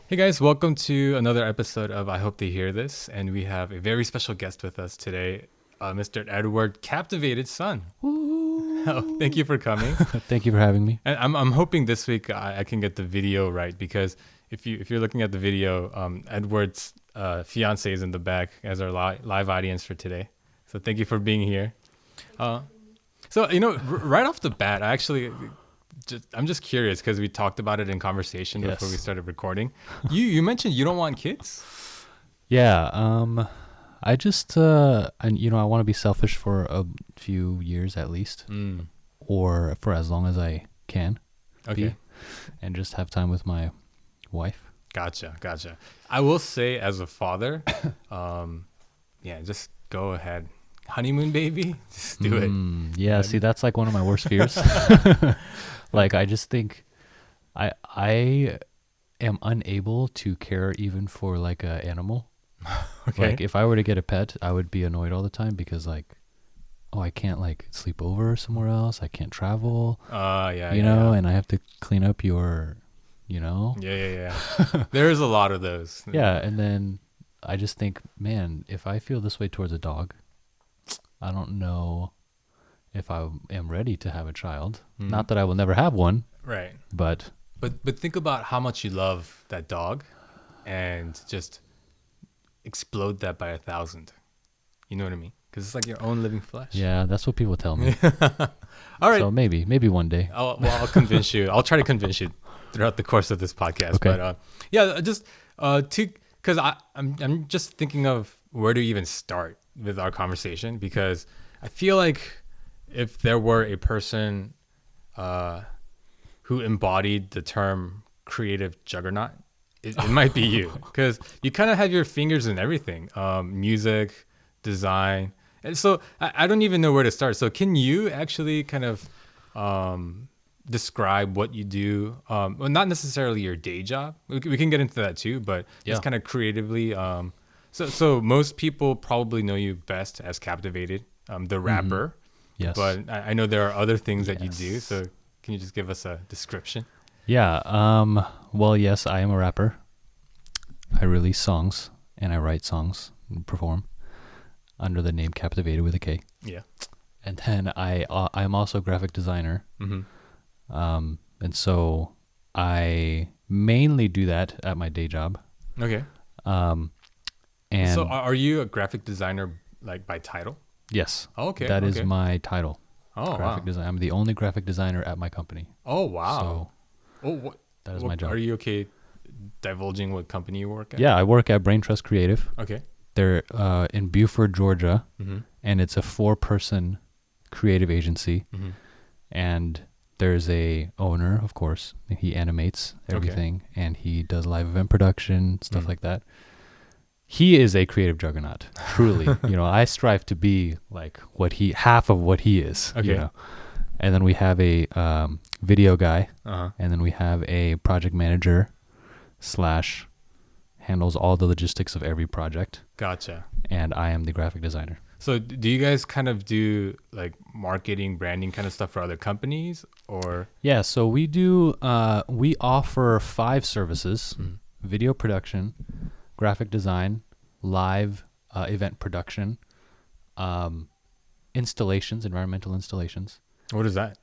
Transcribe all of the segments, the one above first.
Hey guys, welcome to another episode of I Hope They Hear This. And we have a very special guest with us today, Mr. Edward Kaptivated son. Oh, thank you for coming. Thank you for having me. And I'm hoping this week I can get the video right, because if you're looking at the video, Edward's fiance is in the back as our live audience for today. So thank you for being here. So right off the bat, I'm just curious because we talked about it in conversation before we started recording. You mentioned you don't want kids? Yeah. I just I want to be selfish for a few years at least, or for as long as I can. Okay. And just have time with my wife. Gotcha. I will say, as a father, just go ahead. Honeymoon baby, just do it. Yeah. See, that's like one of my worst fears. Like, I just think I am unable to care even for like an animal. Okay. Like, if I were to get a pet, I would be annoyed all the time because like, I can't like sleep over somewhere else. I can't travel. And I have to clean up your, Yeah. There's a lot of those. Yeah, and then I just think, man, if I feel this way towards a dog, I don't know if I am ready to have a child. Not that I will never have one. Right. But think about how much you love that dog and just explode that by 1,000. You know what I mean? Because it's like your own living flesh. Yeah, that's what people tell me. All right. So maybe one day. I'll convince you. I'll try to convince you throughout the course of this podcast. Okay. But because I'm just thinking of where to even start with our conversation, because I feel like if there were a person who embodied the term creative juggernaut, it might be you, because you kind of have your fingers in everything, music, design. And so I don't even know where to start. So can you actually kind of describe what you do? Well, not necessarily your day job. We can get into that too, but just kind of creatively. So most people probably know you best as Kaptivated, the rapper. Yes. But I know there are other things that you do. So can you just give us a description? Yeah. Well, yes, I am a rapper. I release songs and I write songs and perform under the name Kaptivated with a K. Yeah. And then I'm also a graphic designer. And so I mainly do that at my day job. Okay. And so are you a graphic designer, like, by title? Yes. Oh, okay. That is my title. Oh, graphic design. I'm the only graphic designer at my company. Oh, wow. So that is my job. Are you okay divulging what company you work at? Yeah, I work at Brain Trust Creative. Okay. They're in Buford, Georgia, and it's a 4-person creative agency. And there's a owner, of course. He animates everything, and he does live event production, stuff like that. He is a creative juggernaut, truly. I strive to be like half of what he is. Okay. And then we have a video guy, Uh-huh. and then we have a project manager / handles all the logistics of every project. Gotcha. And I am the graphic designer. So do you guys kind of do like marketing, branding kind of stuff for other companies, or? Yeah, so we do, we offer 5 services: video production, graphic design, live event production, installations, environmental installations. What is that?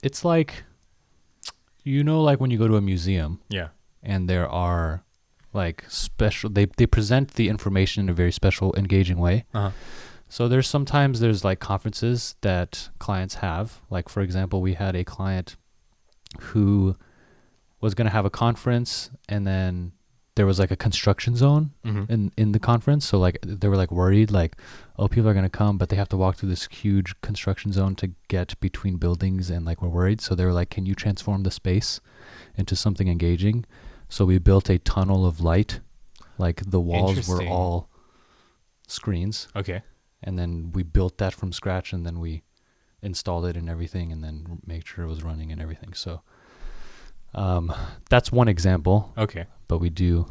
It's like, like when you go to a museum. Yeah. And there are like special, they present the information in a very special, engaging way. Uh-huh. So there's like conferences that clients have. Like, for example, we had a client who was going to have a conference, and then there was like a construction zone in the conference. So like they were like worried, like, oh, people are going to come, but they have to walk through this huge construction zone to get between buildings, and like we're worried. So they were like, can you transform the space into something engaging? So we built a tunnel of light, like the walls were all screens. Okay. And then we built that from scratch, and then we installed it and everything, and then make sure it was running and everything. So that's one example. Okay. But we do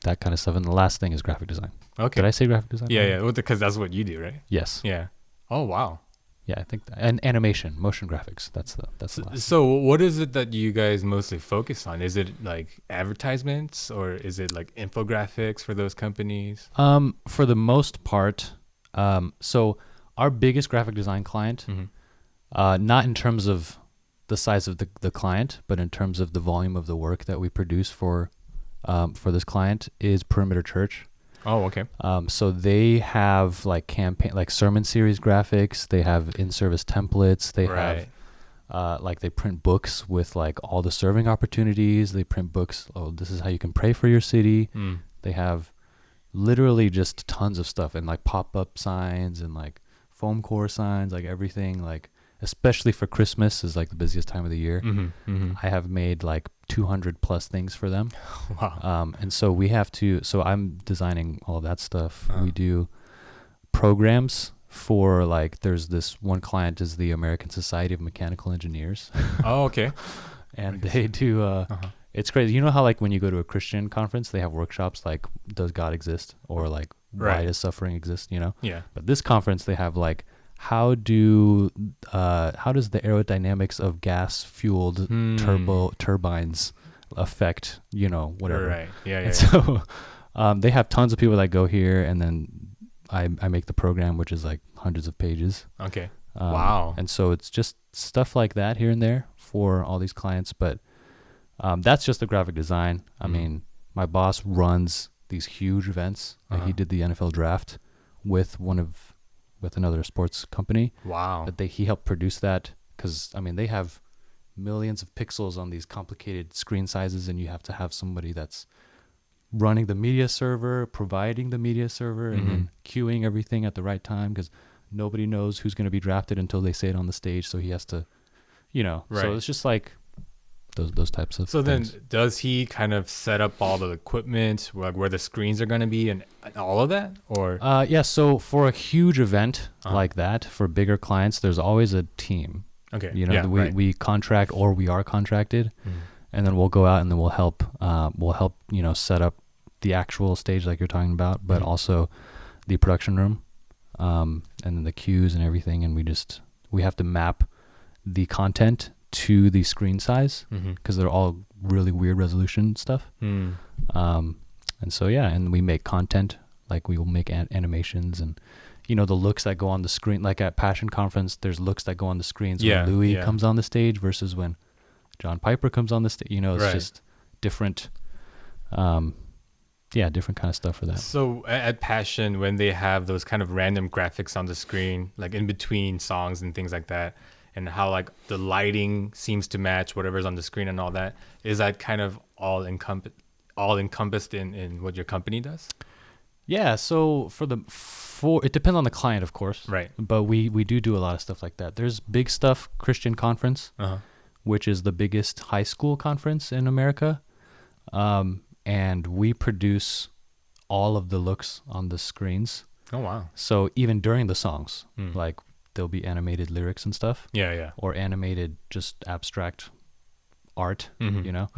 that kind of stuff. And the last thing is graphic design. Okay. Did I say graphic design? Yeah. Well, because that's what you do, right? Yes. Yeah. Oh, wow. Yeah, I think and animation, motion graphics. That's the last. So what is it that you guys mostly focus on? Is it like advertisements or is it like infographics for those companies? For the most part, so our biggest graphic design client, not in terms of the size of the client, but in terms of the volume of the work that we produce for this client, is Perimeter Church. Oh, okay. So they have like campaign, like sermon series graphics. They have in-service templates. They Right. have like they print books with like all the serving opportunities. They print books. Oh, this is how you can pray for your city. They have literally just tons of stuff and like pop-up signs and like foam core signs, like everything. Like especially for Christmas is like the busiest time of the year. I have made like 200 plus things for them. Wow. And so we have to, so I'm designing all of that stuff. We do programs for like, there's this one client is the American Society of Mechanical Engineers. Oh, okay. And they do, it's crazy. You know how like when you go to a Christian conference, they have workshops like, does God exist? Or like, why does suffering exist? You know? Yeah. But this conference, they have like, how does the aerodynamics of gas fueled turbines affect, you know, whatever. Right. Yeah. And so they have tons of people that go here, and then I make the program, which is like hundreds of pages. Okay. Wow. And so it's just stuff like that here and there for all these clients. But that's just the graphic design. I mean, my boss runs these huge events. He did the NFL draft with another sports company. Wow. But he helped produce that because, I mean, they have millions of pixels on these complicated screen sizes, and you have to have somebody that's running the media server, providing the media server, and then queuing everything at the right time because nobody knows who's going to be drafted until they say it on the stage. So he has to, you know, so it's just like those types of things. Then does he kind of set up all the equipment, like where the screens are going to be and all of that? Or yeah, so for a huge event like that, for bigger clients, there's always a team. Okay. You know, we contract or we are contracted, and then we'll go out and then we'll help, you know, set up the actual stage like you're talking about, but also the production room, and then the cues and everything. And we have to map the content to the screen size because they're all really weird resolution stuff. And so, yeah, and we make content, like we will make animations and, you know, the looks that go on the screen, like at Passion Conference, there's looks that go on the screens when Louis comes on the stage versus when John Piper comes on the stage. You know, it's just different, different kind of stuff for that. So at Passion, when they have those kind of random graphics on the screen, like in between songs and things like that, and how like the lighting seems to match whatever's on the screen and all that, is that kind of all encompassed in what your company does? Yeah, so it depends on the client, of course. Right. But we do a lot of stuff like that. There's Big Stuff Christian Conference, which is the biggest high school conference in America. And we produce all of the looks on the screens. Oh, wow. So even during the songs, like there'll be animated lyrics and stuff. Yeah. Or animated just abstract art, you know?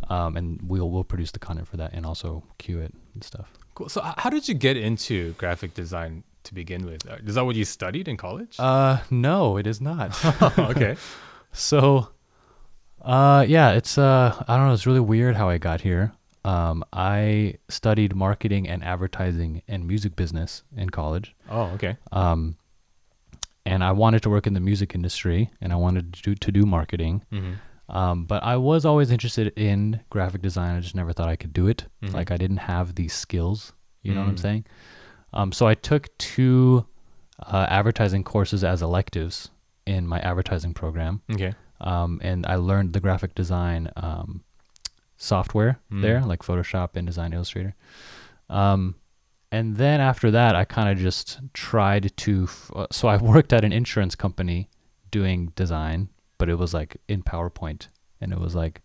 And we'll produce the content for that and also cue it and stuff. Cool. So how did you get into graphic design to begin with? Is that what you studied in college? No, it is not. Okay. So, yeah, it's, I don't know, it's really weird how I got here. I studied marketing and advertising and music business in college. Oh, okay. And I wanted to work in the music industry and I wanted to do marketing. But I was always interested in graphic design. I just never thought I could do it. Like I didn't have these skills. You know what I'm saying? So I took 2 advertising courses as electives in my advertising program. Okay. And I learned the graphic design software there, like Photoshop, InDesign, Illustrator. And then after that, I kind of just tried to... so I worked at an insurance company doing design, but it was like in PowerPoint. And it was like,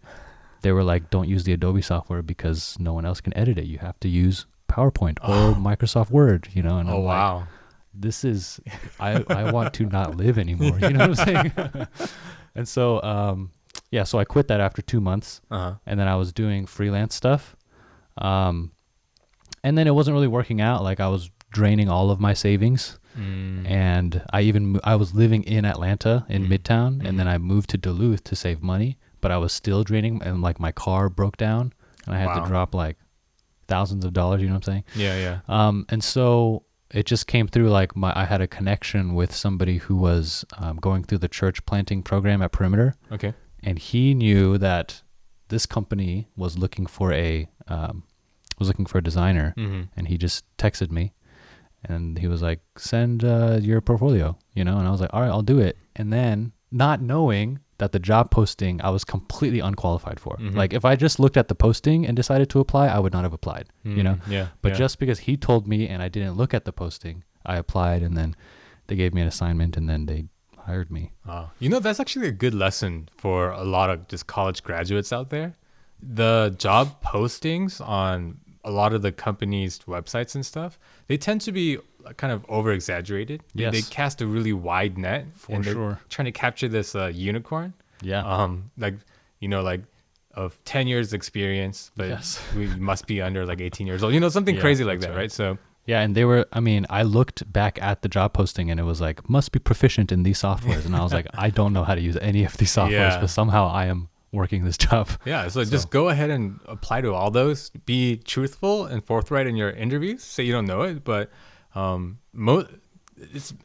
they were like, don't use the Adobe software because no one else can edit it. You have to use PowerPoint or Microsoft Word, you know? And I'm wow. like, this is, I want to not live anymore. You know what I'm saying? And so, yeah, so I quit that after 2 months. And then I was doing freelance stuff. And then it wasn't really working out. Like I was draining all of my savings. And I was living in Atlanta in Midtown, and then I moved to Duluth to save money, but I was still draining, and like my car broke down and I had to drop like thousands of dollars, you know what I'm saying? Yeah. And so it just came through like I had a connection with somebody who was going through the church planting program at Perimeter. Okay. And he knew that this company was looking for a designer, and he just texted me, and he was like, "Send your portfolio," and I was like, "All right, I'll do it." And then, not knowing that the job posting I was completely unqualified for. Like if I just looked at the posting and decided to apply, I would not have applied. But just because he told me and I didn't look at the posting, I applied, and then they gave me an assignment, and then they hired me. That's actually a good lesson for a lot of just college graduates out there. The job postings on a lot of the companies' websites and stuff, they tend to be kind of over exaggerated. Yes. They cast a really wide net, For sure. trying to capture this unicorn. Yeah. Like of 10 years experience, but we must be under like 18 years old. Something crazy like that, right? So yeah, and I looked back at the job posting and it was like, must be proficient in these softwares. And I was like, I don't know how to use any of these softwares, but somehow I am working this job. Yeah, so just go ahead and apply to all those. Be truthful and forthright in your interviews. Say you don't know it, but in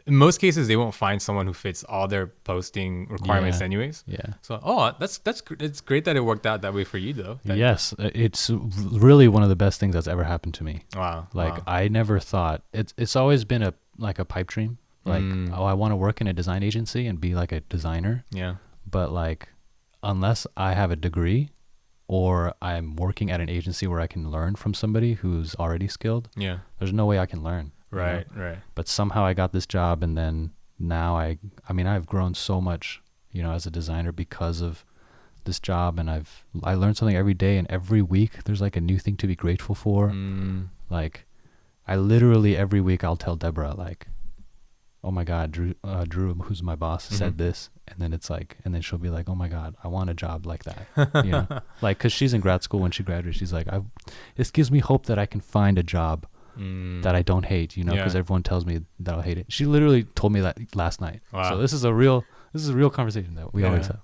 most cases they won't find someone who fits all their posting requirements anyways. Yeah. So it's great that it worked out that way for you though. Yes, it's really one of the best things that's ever happened to me. Wow. I never thought it's always been a pipe dream. Like I want to work in a design agency and be like a designer. Yeah. But like unless I have a degree or I'm working at an agency where I can learn from somebody who's already skilled, there's no way I can learn. Right. But somehow I got this job, and then now I've grown so much, as a designer because of this job, and I learn something every day, and every week there's like a new thing to be grateful for. Like I literally every week I'll tell Deborah like, oh my God, Drew, who's my boss, said this. And then it's like, and then she'll be like, oh my God, I want a job like that. Like, cause she's in grad school. When she graduates, she's like, this gives me hope that I can find a job that I don't hate, cause everyone tells me that I'll hate it. She literally told me that last night. Wow. So this is a real conversation that we always have.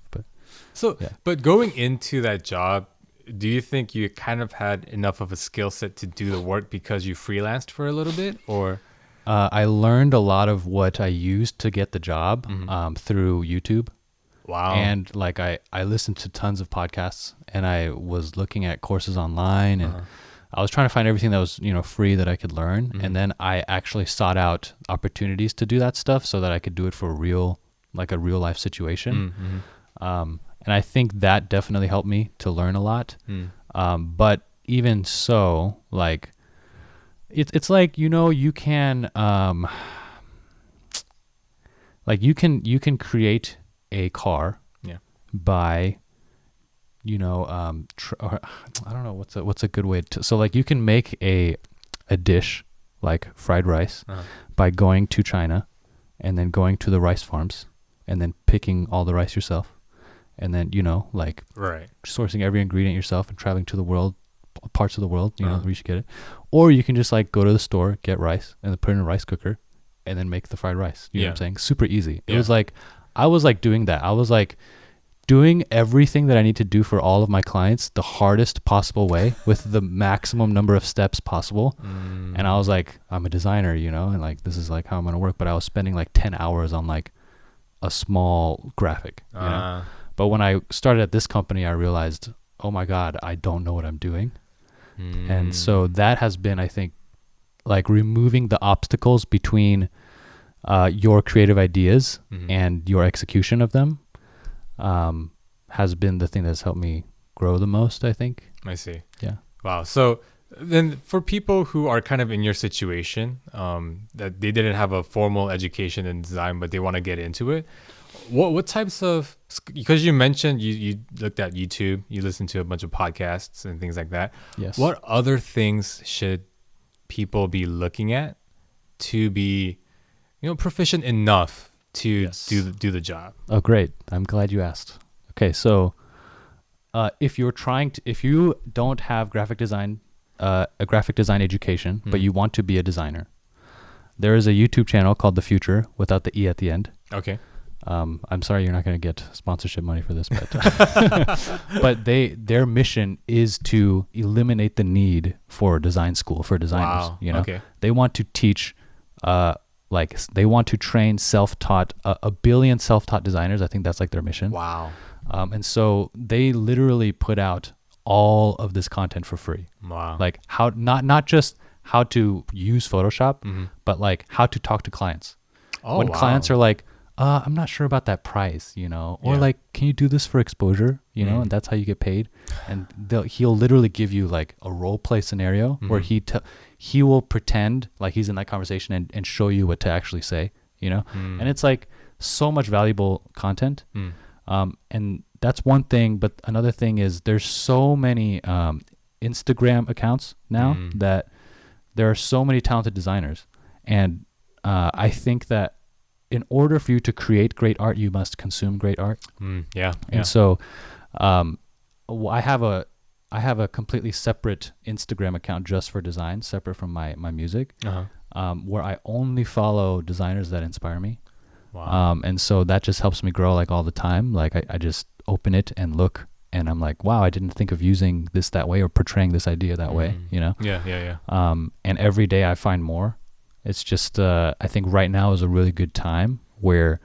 But going into that job, do you think you kind of had enough of a skill set to do the work because you freelanced for a little bit, or? I learned a lot of what I used to get the job through YouTube. Wow. And like I listened to tons of podcasts, and I was looking at courses online, and I was trying to find everything that was, free that I could learn. And then I actually sought out opportunities to do that stuff so that I could do it for a real life situation. And I think that definitely helped me to learn a lot. But even so, like, it's like, you can like you can create a car by or, I don't know what's a good way to, so like you can make a dish like fried rice by going to China and then going to the rice farms and then picking all the rice yourself, and then like sourcing every ingredient yourself and traveling to the world, parts of the world, where you should get it. Or you can just like go to the store, get rice, and then put it in a rice cooker, and then make the fried rice. You know what I'm saying? Super easy. It was like, I was like doing that. I was like doing everything that I need to do for all of my clients the hardest possible way with the maximum number of steps possible. And I was like, I'm a designer, and like, this is like how I'm going to work. But I was spending like 10 hours on like a small graphic, But when I started at this company, I realized, oh my God, I don't know what I'm doing. And so that has been, I think, like removing the obstacles between your creative ideas and your execution of them has been the thing that's helped me grow the most, I think. I see. Yeah. Wow. So then for people who are kind of in your situation, that they didn't have a formal education in design, but they want to get into it, what types of, because you mentioned you looked at YouTube, you listened to a bunch of podcasts and things like that. Yes. What other things should people be looking at to be, proficient enough to do the job? Oh, great. I'm glad you asked. Okay. So, if you don't have a graphic design education, but you want to be a designer, There is a YouTube channel called The Future without the E at the end. Okay. I'm sorry you're not going to get sponsorship money for this, but but their mission is to eliminate the need for design school for designers. Wow. You know, Okay. they want to teach, they want to train self-taught a billion self-taught designers. I think that's like their mission. Wow. And so they literally put out all of this content for free. Wow. Like how not just how to use Photoshop, Mhm. but like how to talk to clients. Oh, When wow. clients are like, I'm not sure about that price, you know, or Yeah. like, can you do this for exposure, you know, Mhm. and that's how you get paid. And he'll literally give you like a role play scenario where Mhm. he will pretend like he's in that conversation and show you what to actually say, you know, Mm. and it's like so much valuable content. Mm. And that's one thing, but another thing is there's so many Instagram accounts now Mm. that there are so many talented designers, and I think that in order for you to create great art, you must consume great art. Mm. Yeah. Yeah. And so, I have a completely separate Instagram account just for design, separate from my music, where I only follow designers that inspire me. Wow. And so that just helps me grow like all the time. Like I just open it and look, and I'm like, wow, I didn't think of using this that way or portraying this idea that way, you know? Yeah. Yeah. Yeah. And every day I find more. It's just, I think right now is a really good time where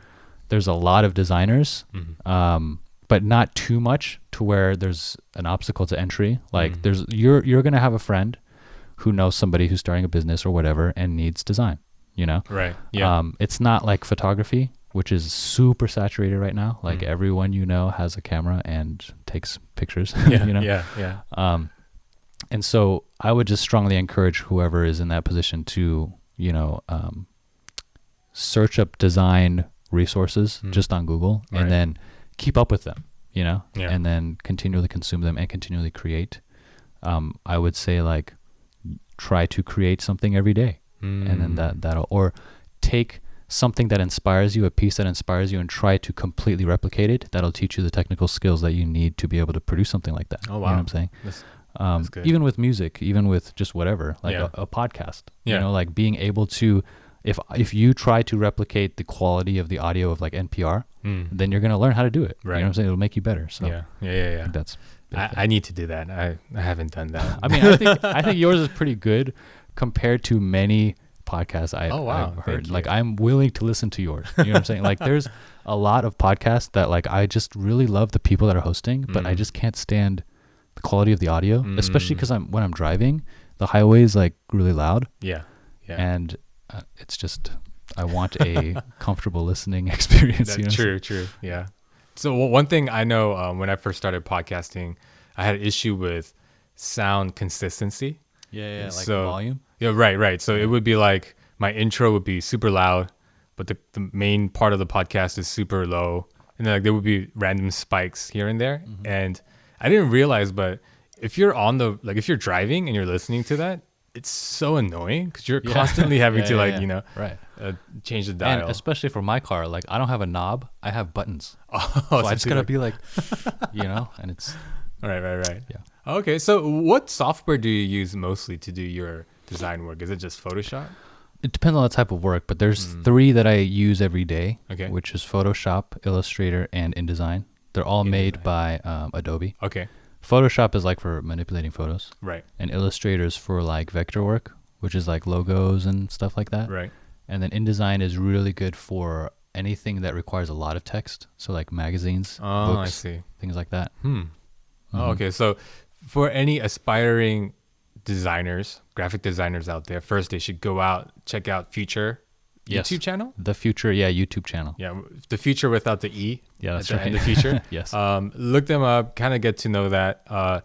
there's a lot of designers, Mhm. but not too much to where there's an obstacle to entry. Like Mhm. you're going to have a friend who knows somebody who's starting a business or whatever and needs design, you know? Right. Yeah. It's not like photography, which is super saturated right now. Like Mm. everyone you know has a camera and takes pictures, Yeah. you know? Yeah. Yeah. And so I would just strongly encourage whoever is in that position to, you know, search up design resources just on Google Right. and then keep up with them, you know, Yeah. and then continually consume them and continually create. I would say like try to create something every day. And then that'll, or take something that inspires you, a piece that inspires you, and try to completely replicate it. That'll teach you the technical skills that you need to be able to produce something like that. Oh, You know wow. what I'm saying? That's good. Even with music, even with just whatever, like Yeah. a podcast, Yeah. you know, like being able to, if you try to replicate the quality of the audio of like NPR, then you're going to learn how to do it. Right. You know what I'm saying? It'll make you better. So Yeah. Yeah. I Yeah. think that's, I need to do that. I haven't done that. I mean, I think yours is pretty good compared to many podcasts I've heard. Thank you. Like I'm willing to listen to yours. You know what I'm saying? Like there's a lot of podcasts that like I just really love the people that are hosting, but I just can't stand the quality of the audio, especially because when I'm driving, the highway is like really loud. Yeah. Yeah. And it's just I want a comfortable listening experience. That's You know? true. Yeah. So one thing I know when I first started podcasting, I had an issue with sound consistency. Yeah, like So- volume. Yeah, right. So it would be like my intro would be super loud, but the main part of the podcast is super low. And then like there would be random spikes here and there. And I didn't realize, but if you're if you're driving and you're listening to that, it's so annoying because you're constantly having to Yeah. Right. change the dial. And especially for my car, like I don't have a knob, I have buttons. Oh, So I just gotta be like, you know, and it's Right. Yeah. Okay, so what software do you use mostly to do your design work? Is it just Photoshop? it depends on the type of work, but there's three that I use every day, Okay. which is Photoshop, Illustrator, and InDesign. They're all made by Adobe. Okay, Photoshop is like for manipulating photos, right. and Illustrator is for like vector work, which is like logos and stuff like that. Right. And then InDesign is really good for anything that requires a lot of text, so like magazines, Oh, books, I see. things like that. Oh, okay. So for any aspiring designers, graphic designers out there, first they should go out, check out Future Yes. YouTube channel. The Future, YouTube channel. Yeah, the Future without the E. Yeah, that's at the end, right. The Future. Yes. Look them up, kind of get to know that.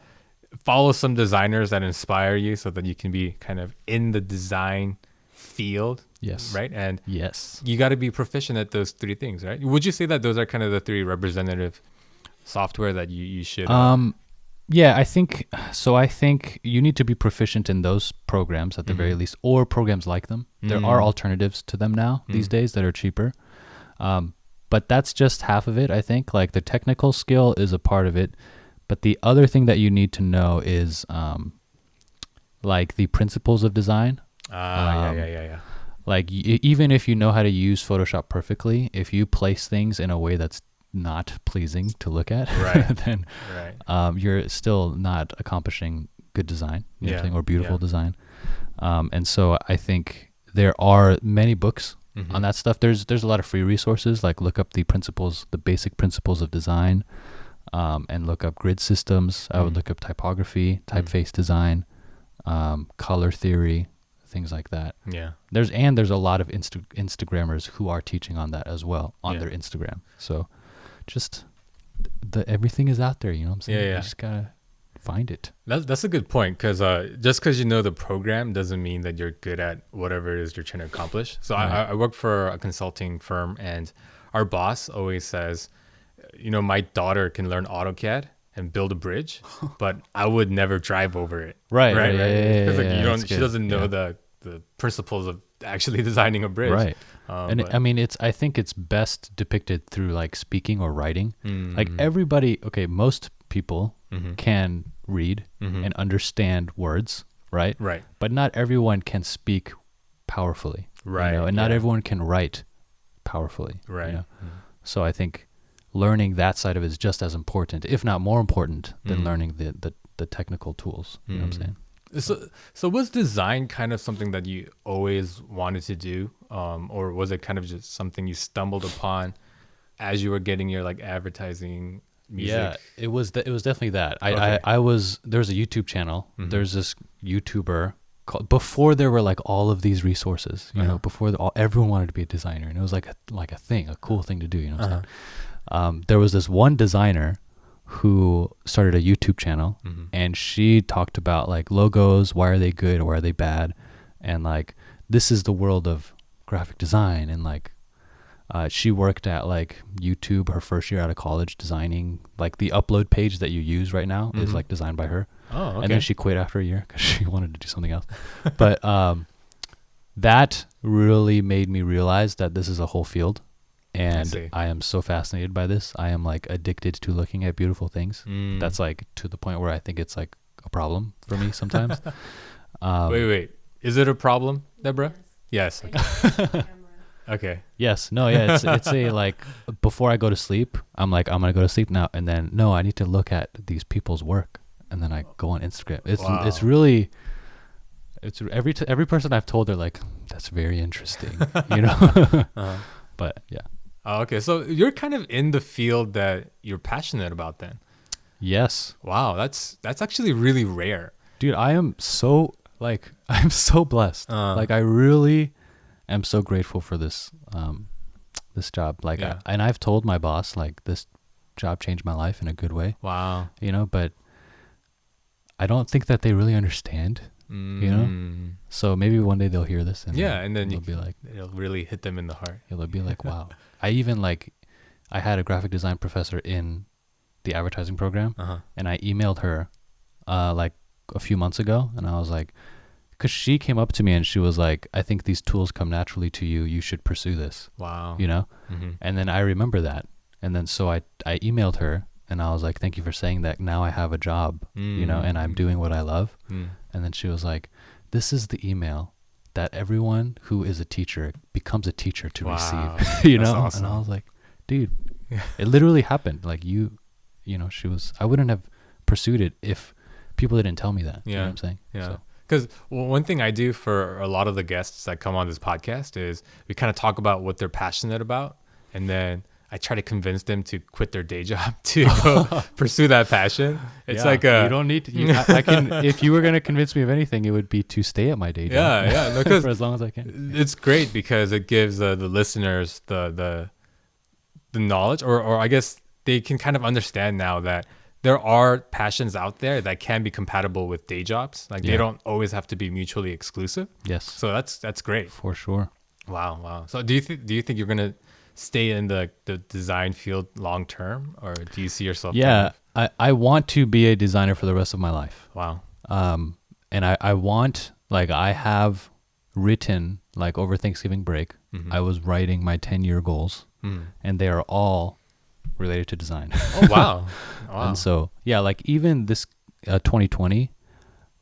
Follow some designers that inspire you so that you can be kind of in the design field. Yes. Right. And Yes. you got to be proficient at those three things, right? Would you say that those are kind of the three representative software that you should? Yeah, I think so. I think you need to be proficient in those programs at the very least, or programs like them. There are alternatives to them now these days that are cheaper. But that's just half of it, I think. Like the technical skill is a part of it, but the other thing that you need to know is like the principles of design. Yeah. Like even if you know how to use Photoshop perfectly, if you place things in a way that's not pleasing to look at, Right. then you're still not accomplishing good design, you know what I'm saying, or beautiful design. And so I think there are many books on that stuff. There's a lot of free resources, like look up the basic principles of design, and look up grid systems. I would look up typography, typeface design, color theory, things like that. Yeah. There's a lot of Instagrammers who are teaching on that as well on their Instagram. So just everything is out there, you know what I'm saying? You just gotta find it. That's a good point, because just because you know the program doesn't mean that you're good at whatever it is you're trying to accomplish. So I work for a consulting firm, and our boss always says, you know, my daughter can learn AutoCAD and build a bridge, but I would never drive over it. Right. Because she doesn't know the principles of actually designing a bridge. Right. I mean, I think it's best depicted through like speaking or writing. Like everybody, most people can read and understand words, right? Right. But not everyone can speak powerfully. Right. You know? And not everyone can write powerfully. Right. You know? So I think learning that side of it is just as important, if not more important, than learning the technical tools. You know what I'm saying? So was design kind of something that you always wanted to do, or was it kind of just something you stumbled upon as you were getting your like advertising music? Yeah, it was definitely that. There was a YouTube channel. There's this YouTuber called, before there were like all of these resources, you know, before everyone wanted to be a designer, and it was like a thing, a cool thing to do, you know what I'm saying? There was this one designer who started a YouTube channel, and she talked about like logos, why are they good, why are they bad, and like this is the world of graphic design. And like she worked at like YouTube her first year out of college, designing like the upload page that you use right now is like designed by her. Oh, okay. And then she quit after a year because she wanted to do something else. But that really made me realize that this is a whole field. And I am so fascinated by this. I am like addicted to looking at beautiful things. That's like to the point where I think it's like a problem for me sometimes. Wait. Is it a problem, Deborah? Yes. Okay. Okay. Yes. No, yeah. It's a like before I go to sleep, I'm like, I'm going to go to sleep now. And then, no, I need to look at these people's work. And then I go on Instagram. It's really, every person I've told, they're like, that's very interesting, you know? But yeah. Oh, okay. So you're kind of in the field that you're passionate about then. Yes. Wow. That's actually really rare. Dude, I'm so blessed. Like I really am so grateful for this job. Like, and I've told my boss, like, this job changed my life in a good way. Wow. You know, but I don't think that they really understand, you know? So maybe one day they'll hear this and then they'll be like, it'll really hit them in the heart. It'll be like, wow. I had a graphic design professor in the advertising program, and I emailed her like a few months ago, and I was like, because she came up to me and she was like, I think these tools come naturally to you. You should pursue this. Wow. You know? And then I remember that. And then so I emailed her and I was like, thank you for saying that. Now I have a job, you know, and I'm doing what I love. And then she was like, this is the email that everyone who is a teacher becomes a teacher to receive, you know? Awesome. And I was like, dude, it literally happened. Like you know, I wouldn't have pursued it if people didn't tell me that. You know what I'm saying? Yeah. Because one thing I do for a lot of the guests that come on this podcast is we kind of talk about what they're passionate about, and then I try to convince them to quit their day job to go pursue that passion. It's like you don't need to. I can. If you were going to convince me of anything, it would be to stay at my day job. Yeah. No, for as long as I can. It's great because it gives the listeners the knowledge, or I guess they can kind of understand now that there are passions out there that can be compatible with day jobs. Like they don't always have to be mutually exclusive. Yes. So that's great. For sure. Wow. So do you think you're gonna stay in the design field long term, or do you see yourself? Yeah, I want to be a designer for the rest of my life. Wow. And I want, like, I have written, like, over Thanksgiving break, I was writing my 10-year goals, and they are all related to design. Oh, wow. And so, yeah, like even this 2020,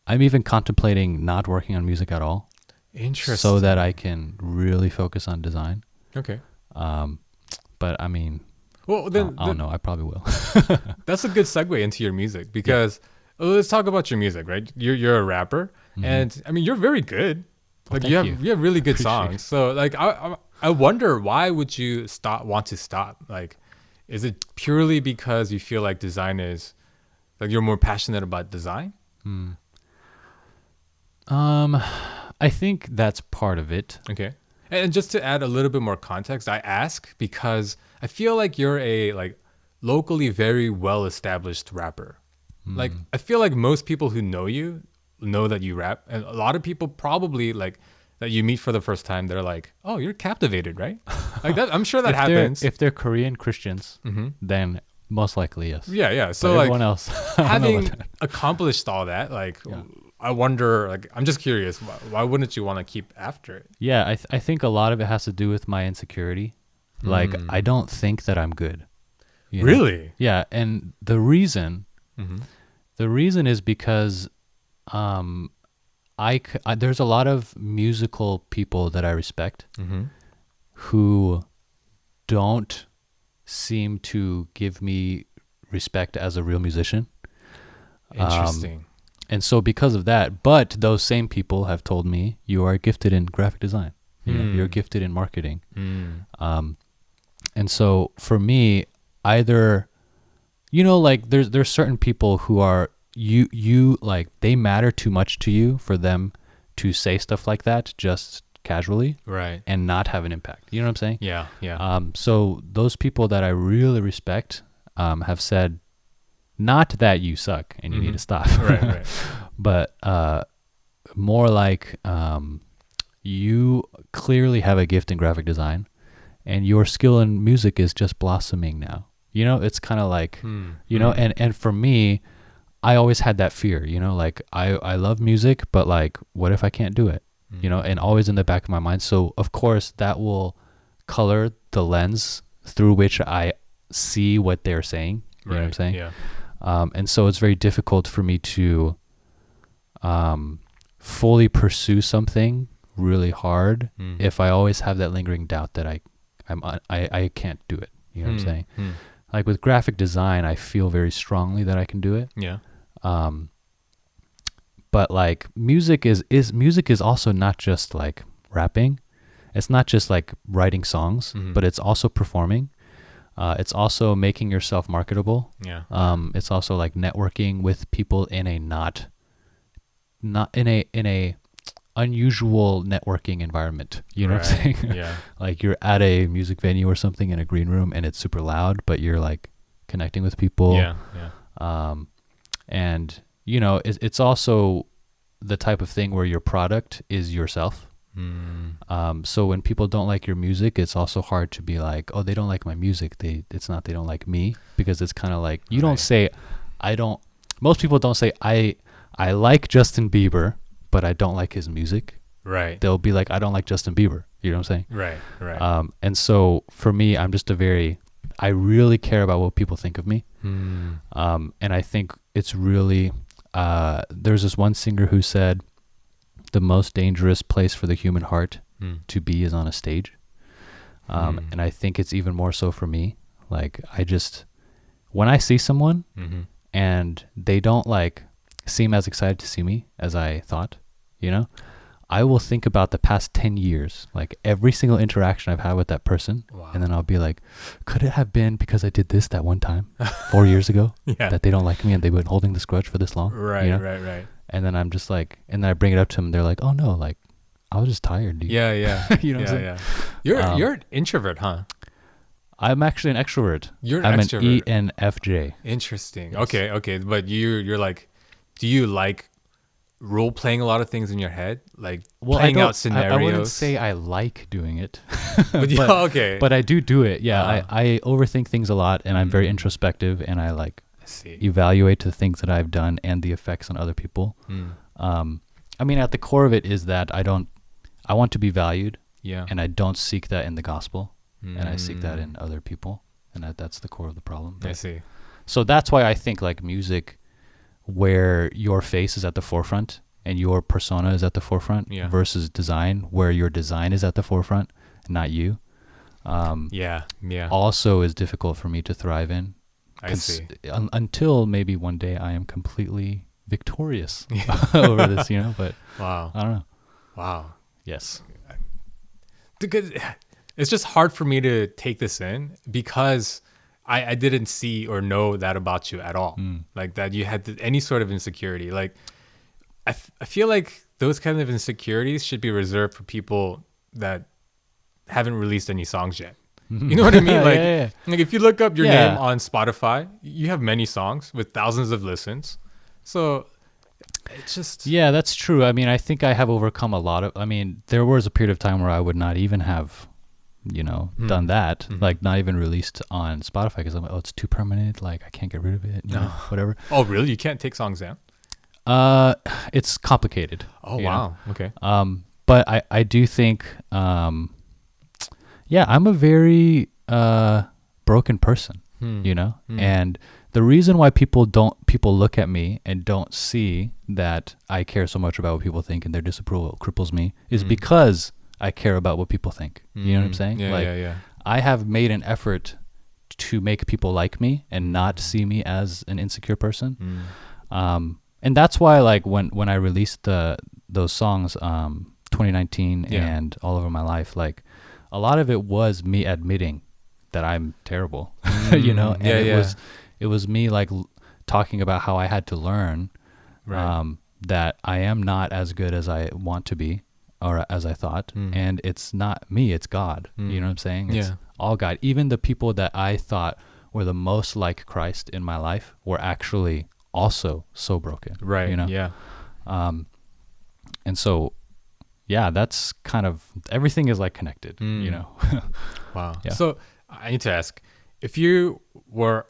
I'm even contemplating not working on music at all. Interesting. so that I can really focus on design. Okay. But I mean, Well, then I don't know. I probably will. that's a good segue into your music because let's talk about your music, right? You're a rapper, and I mean you're very good. Well, Like thank you have really good Appreciate songs. So like I wonder why would you want to stop? Like, is it purely because you feel like design is like you're more passionate about design? I think that's part of it. Okay. And just to add a little bit more context, I ask because I feel like you're a like locally very well established rapper. Like I feel like most people who know you know that you rap, and a lot of people probably like that you meet for the first time. They're like, "Oh, you're Captivated, right?" Like that. I'm sure that happens. If they're Korean Christians, then most likely yes. Yeah, yeah. But So like everyone else, I don't know having about that. accomplished all that, like Yeah. I wonder. Like I'm just curious. Why wouldn't you want to keep after it? Yeah, I think a lot of it has to do with my insecurity. Like I don't think that I'm good. you know? Really? Yeah, and the reason is because there's a lot of musical people that I respect who don't seem to give me respect as a real musician. Interesting. And so because of that, but those same people have told me you are gifted in graphic design. You know, you're gifted in marketing. And so for me, either, like there's certain people who are, you like, they matter too much to you for them to say stuff like that just casually Right. and not have an impact. You know what I'm saying? Yeah. Yeah. So those people that I really respect have said, not that you suck and you need to stop, Right. but more like you clearly have a gift in graphic design and your skill in music is just blossoming now. It's kind of like, and for me, I always had that fear, like I love music, but like, what if I can't do it? And always in the back of my mind. So of course that will color the lens through which I see what they're saying. You know what I'm saying? Yeah. And so it's very difficult for me to fully pursue something really hard if I always have that lingering doubt that I can't do it. You know what I'm saying? Like with graphic design, I feel very strongly that I can do it. Yeah. But like music is also not just like rapping. It's not just like writing songs, but it's also performing. It's also making yourself marketable. Yeah. It's also like networking with people in a not in a unusual networking environment. You know what I'm saying? Yeah. Like you're at a music venue or something in a green room and it's super loud, but you're like connecting with people. Yeah. And it's also the type of thing where your product is yourself. So when people don't like your music, it's also hard to be like, oh, they don't like my music. It's not they don't like me, because it's kind of like you don't say most people don't say I like Justin Bieber, but I don't like his music. Right. They'll be like, I don't like Justin Bieber. You know what I'm saying? Right. And so for me, I'm just I really care about what people think of me. And I think it's really, there's this one singer who said, the most dangerous place for the human heart to be is on a stage. And I think it's even more so for me. Like when I see someone and they don't like seem as excited to see me as I thought, I will think about the past 10 years, like every single interaction I've had with that person. Wow. And then I'll be like, could it have been because I did this that one time 4 years ago that they don't like me and they've been holding this grudge for this long? Right. And then I'm just like, and then I bring it up to them. They're like, oh no, like I was just tired, dude. Yeah. You know what I'm saying? You're an introvert, huh? I'm actually an extrovert. I'm an ENFJ. Interesting. Yes. Okay. But you're like, do you like role playing a lot of things in your head? Like playing out scenarios? I wouldn't say I like doing it. Okay. But I do it. Yeah. I overthink things a lot and I'm very introspective and I like evaluate the things that I've done and the effects on other people. I mean, at the core of it is that I want to be valued. Yeah. And I don't seek that in the gospel. And I seek that in other people. And that's the core of the problem. I see. So that's why I think like music where your face is at the forefront and your persona is at the forefront versus design, where your design is at the forefront, not you. Also is difficult for me to thrive in. I see. Until maybe one day I am completely victorious over this, but wow. I don't know. Wow. Yes. Because it's just hard for me to take this in because I didn't see or know that about you at all. Like that you had any sort of insecurity. Like I feel like those kind of insecurities should be reserved for people that haven't released any songs yet. You know what I mean? Like, like if you look up your name on Spotify, you have many songs with thousands of listens. So it's just... Yeah, that's true. I mean, I think I have overcome there was a period of time where I would not even have, done that. Like not even released on Spotify because I'm like, oh, it's too permanent. Like I can't get rid of it, whatever. Oh, really? You can't take songs down? It's complicated. Oh, wow. Okay. But I do think, I'm a very broken person, and the reason why people look at me and don't see that I care so much about what people think and their disapproval cripples me is because I care about what people think. You know what I'm saying? I have made an effort to make people like me and not see me as an insecure person. And that's why, like, when I released those songs, 2019 and All Over My Life, like, a lot of it was me admitting that I'm terrible, and it was me like talking about how I had to learn that I am not as good as I want to be or as I thought, and it's not me, it's God. You know what I'm saying? It's all God. Even the people that I thought were the most like Christ in my life were actually also so broken. Right. And so that's kind of, everything is like connected, Wow. Yeah. So I need to ask, if you were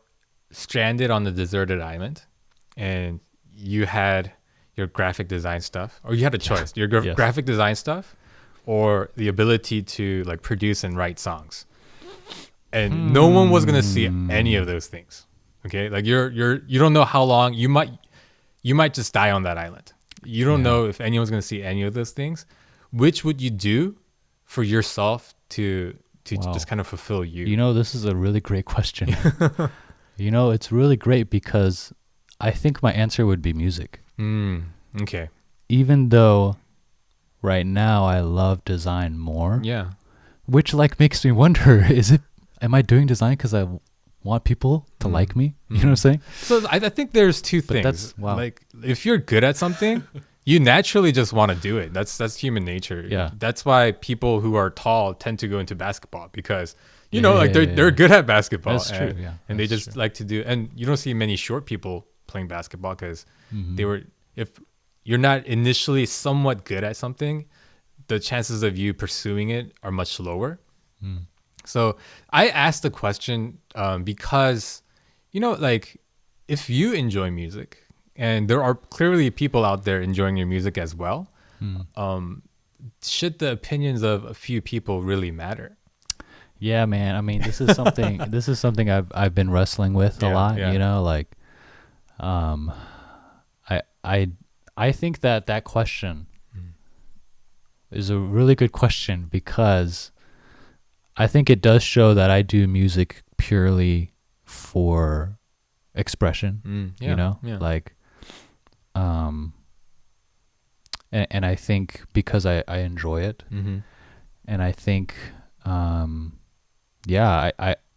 stranded on the deserted island and you had your graphic design stuff, or you had a choice, your graphic design stuff or the ability to like produce and write songs, and no one was going to see any of those things. Okay. Like you don't know how long you might just die on that island. You don't know if anyone's going to see any of those things. Which would you do for yourself to just kind of fulfill you? This is a really great question. It's really great because I think my answer would be music. Okay. Even though right now I love design more. Yeah. Which like makes me wonder, am I doing design because I want people to like me? You know what I'm saying? So I think there's two things. Like if you're good at something, you naturally just want to do it. That's human nature. Yeah. That's why people who are tall tend to go into basketball because they're good at basketball. That's true. Yeah. And they just like to do. And you don't see many short people playing basketball because if you're not initially somewhat good at something, the chances of you pursuing it are much lower. So I asked the question because, like if you enjoy music, and there are clearly people out there enjoying your music as well, should the opinions of a few people really matter? Yeah, man. I mean, this is something I've been wrestling with a lot. Like, I think that question is a really good question because I think it does show that I do music purely for expression. Like, and I think because I enjoy it, and I think, I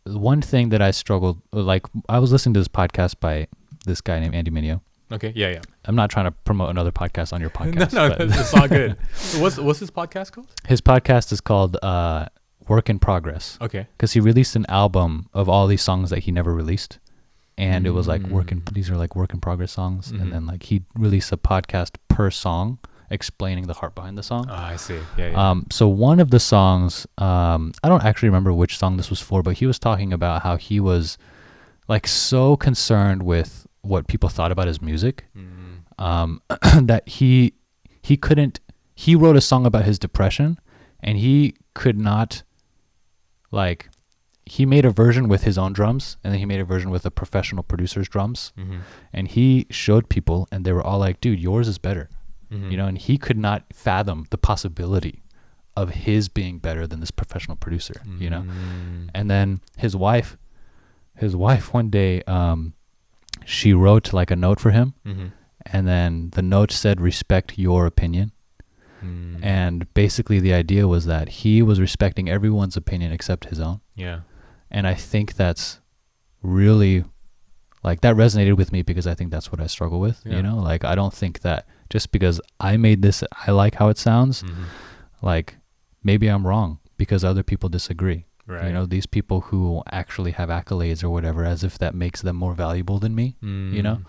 one thing that I struggled, like I was listening to this podcast by this guy named Andy Mineo. Okay, yeah. I'm not trying to promote another podcast on your podcast. no, it's all good. So what's his podcast called? His podcast is called Work in Progress. Okay. Because he released an album of all these songs that he never released. And it was like these are like work in progress songs. And then like he released a podcast per song explaining the heart behind the song. Oh, I see. Yeah. So one of the songs, I don't actually remember which song this was for, but he was talking about how he was like so concerned with what people thought about his music, that he wrote a song about his depression, and he could not, like, he made a version with his own drums, and then he made a version with a professional producer's drums, and he showed people, and they were all like, dude, yours is better. Mhm. you know, and he could not fathom the possibility of his being better than this professional producer, you know. And then his wife one day, she wrote like a note for him, Mhm. and then the note said, "Respect your opinion." And basically the idea was that he was respecting everyone's opinion except his own. Yeah. And I think that's really, like, that resonated with me because I think that's what I struggle with, Yeah. you know? Like, I don't think that just because I made this, I like how it sounds, like, maybe I'm wrong because other people disagree. Right. You know, these people who actually have accolades or whatever, as if that makes them more valuable than me, you know?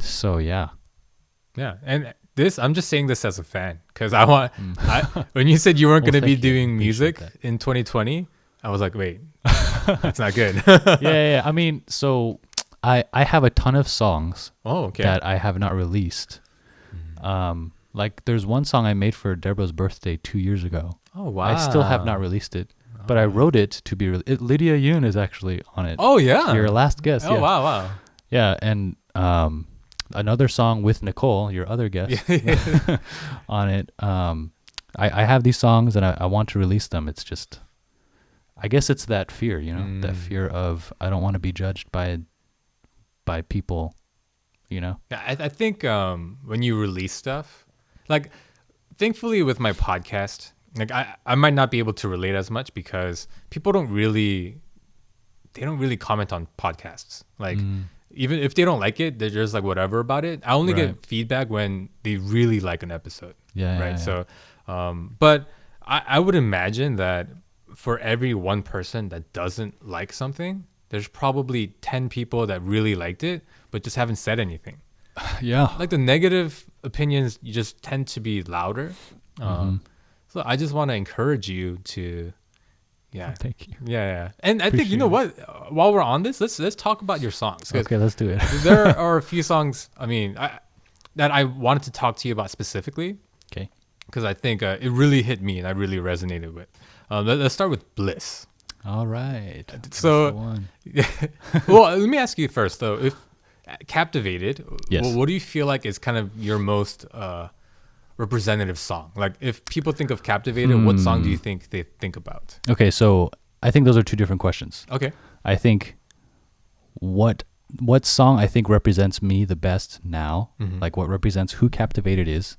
So, yeah. Yeah. And this, I'm just saying this as a fan because I want, when you said you weren't Well, going to be thank you. doing Appreciate music that. in 2020, I was like, wait, that's not good. Yeah. I mean, so I have a ton of songs Oh, okay. that I have not released. Like, there's one song I made for Deborah's birthday 2 years ago. Oh, wow. I still have not released it, but I wrote it to be Lydia Yoon is actually on it. Oh, yeah. Your last guest. Oh, yeah. wow. Yeah, and another song with Nicole, your other guest, on it. I have these songs and I want to release them. It's just, I guess it's that fear, you know, that fear of I don't want to be judged by people, you know. Yeah, I think when you release stuff, like, thankfully with my podcast, like I might not be able to relate as much because people don't really comment on podcasts. Like, even if they don't like it, they're just like whatever about it. I only get feedback when they really like an episode. Yeah. Right. Yeah. So, but I would imagine that for every one person that doesn't like something, there's probably 10 people that really liked it, but just haven't said anything. Yeah. Like, the negative opinions, you just tend to be louder. So I just want to encourage you to, Thank you. yeah. And I think, you know what, while we're on this, let's talk about your songs. 'Cause Okay, let's do it. there are a few songs, that I wanted to talk to you about specifically. Okay. Because I think it really hit me and I really resonated with. Let's start with Bliss. All right. So, well, let me ask you first though. If Kaptivated, Yes. what do you feel like is kind of your most representative song? Like, if people think of Kaptivated, what song do you think they think about? Okay, so I think those are two different questions. Okay. I think what song I think represents me the best now, like what represents who Kaptivated is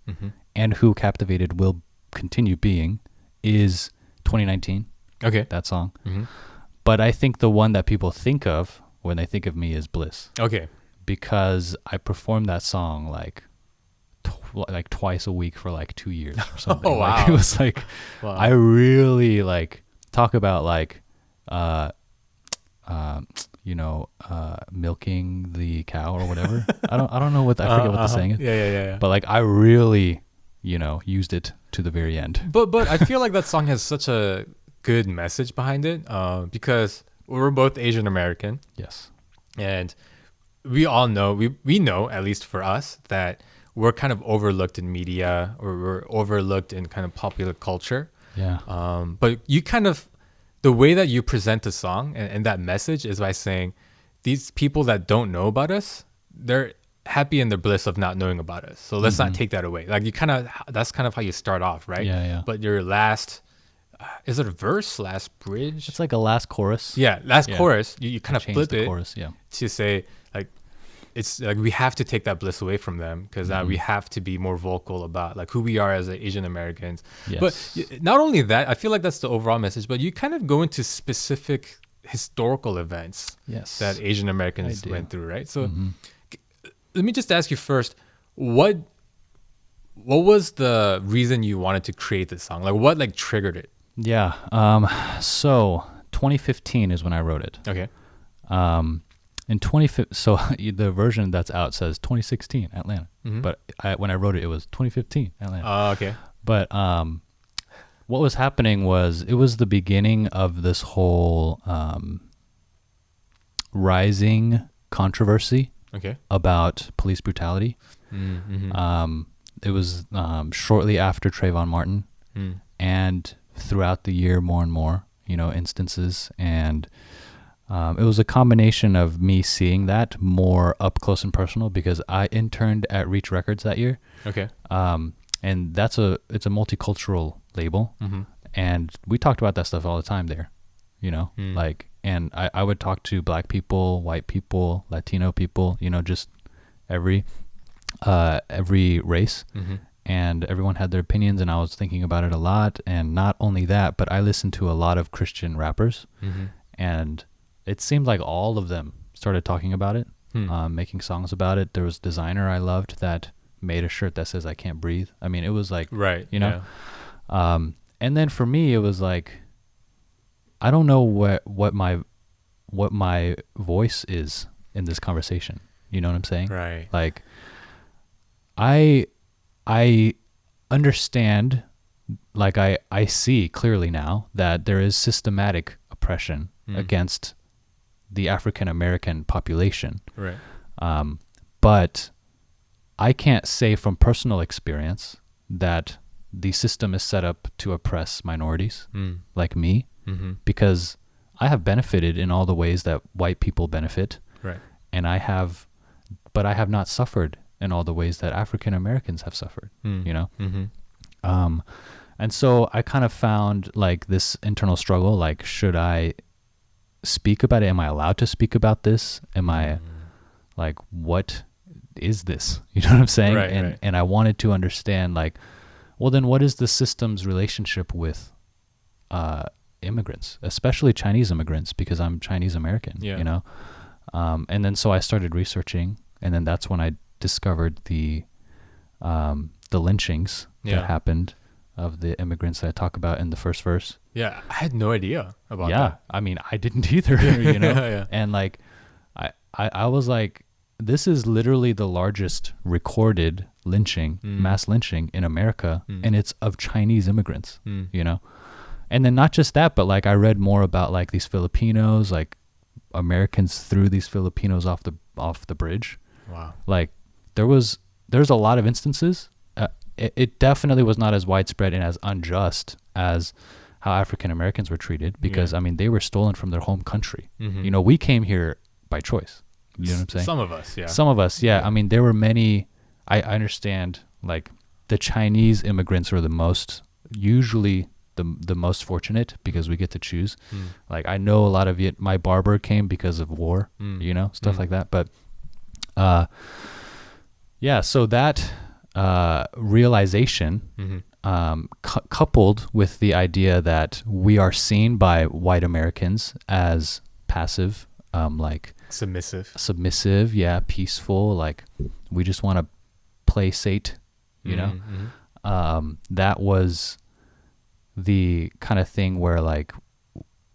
and who Kaptivated will continue being, is 2019. Okay. That song. But I think the one that people think of when they think of me is Bliss. Okay. Because I performed that song like twice a week for like 2 years or something. Oh, wow. Like, it was like, Wow. I really like talk about like, milking the cow or whatever. I don't know I forget what the saying is. Yeah. But like, I really, used it to the very end. But I feel like that song has such a good message behind it, because we're both Asian American. Yes. And we all know, we know, at least for us, that we're kind of overlooked in media, or we're overlooked in kind of popular culture. Yeah. But you kind of, the way that you present the song and that message is by saying, these people that don't know about us, they're happy in their bliss of not knowing about us. So let's not take that away. Like, that's kind of how you start off, right? Yeah. But your last, is it a verse, last bridge? It's like a last chorus. Yeah, last chorus. You kind of Change flip the it chorus. Yeah. to say, like, it's like we have to take that bliss away from them, because now we have to be more vocal about like who we are as Asian Americans. Yes. But not only that, I feel like that's the overall message, but you kind of go into specific historical events that Asian Americans went through, right? So let me just ask you first, what was the reason you wanted to create this song? Like, what like triggered it? Yeah. So 2015 is when I wrote it. Okay. In 2015, so the version that's out says 2016 Atlanta, but when I wrote it, it was 2015 Atlanta. Okay. But what was happening was, it was the beginning of this whole rising controversy about police brutality. It was shortly after Trayvon Martin, and throughout the year, more and more, instances. And It was a combination of me seeing that more up close and personal because I interned at Reach Records that year. Okay. And it's a multicultural label. Mm-hmm. And we talked about that stuff all the time there, like, and I would talk to black people, white people, Latino people, just every race. Mm-hmm. And everyone had their opinions, and I was thinking about it a lot. And not only that, but I listened to a lot of Christian rappers, Mm-hmm. and it seemed like all of them started talking about it, making songs about it. There was a designer I loved that made a shirt that says "I can't breathe." I mean, it was like, Right. And then for me, it was like, I don't know what my voice is in this conversation. You know what I'm saying? Right. Like, I understand, like I see clearly now that there is systematic oppression against the African American population. Right. But I can't say from personal experience that the system is set up to oppress minorities like me, because I have benefited in all the ways that white people benefit. Right. And but I have not suffered in all the ways that African Americans have suffered, Mm-hmm. And so I kind of found like this internal struggle, like, should I speak about it? Am I allowed to speak about this? Am I like, what is this? You know what I'm saying? Right, And I wanted to understand, like, well, then what is the system's relationship with immigrants, especially Chinese immigrants, because I'm Chinese American, and then so I started researching, and then that's when I discovered the lynchings that happened of the immigrants that I talk about in the first verse. Yeah, I had no idea about that. Yeah, I mean, I didn't either, Yeah. And like, I was like, this is literally the largest recorded lynching, mass lynching in America, and it's of Chinese immigrants, And then not just that, but like I read more about like these Filipinos, like Americans threw these Filipinos off the bridge. Wow. Like there's a lot of instances. It definitely was not as widespread and as unjust as how African Americans were treated, because I mean, they were stolen from their home country. We came here by choice. You know what I'm saying? Some of us, yeah. Some of us, yeah. I mean, there were many. I understand, like, the Chinese immigrants were usually the most fortunate, because we get to choose. Like, I know a lot of it. My barber came because of war, stuff like that. But, yeah. So that realization, coupled with the idea that we are seen by white Americans as passive, like submissive, yeah, peaceful, like we just want to play sate, that was the kind of thing where like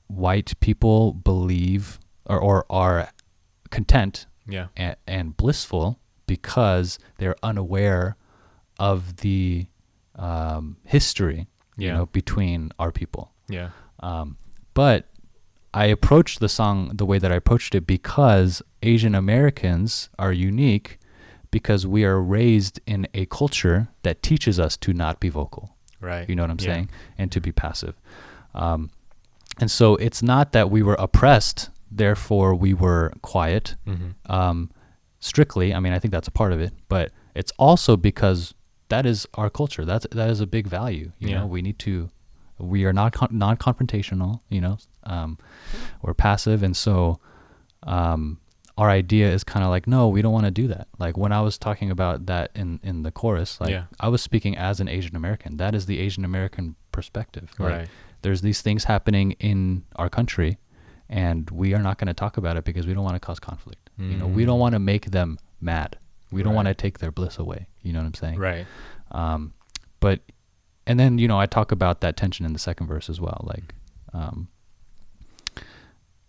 white people believe or are content and blissful because they're unaware of the history, between our people. Yeah. But I approached the song the way that I approached it because Asian Americans are unique, because we are raised in a culture that teaches us to not be vocal. Right. You know what I'm saying? And to be passive. And so it's not that we were oppressed, therefore we were quiet. Strictly, I mean, I think that's a part of it, but it's also because that is our culture. That is a big value. You know, we are not non-confrontational, we're passive. And so our idea is kind of like, no, we don't want to do that. Like when I was talking about that in the chorus, like I was speaking as an Asian American. That is the Asian American perspective. Like, there's these things happening in our country, and we are not going to talk about it because we don't want to cause conflict. We don't want to make them mad. We don't want to take their bliss away. You know what I'm saying? Right. But, and then, I talk about that tension in the second verse as well. Like,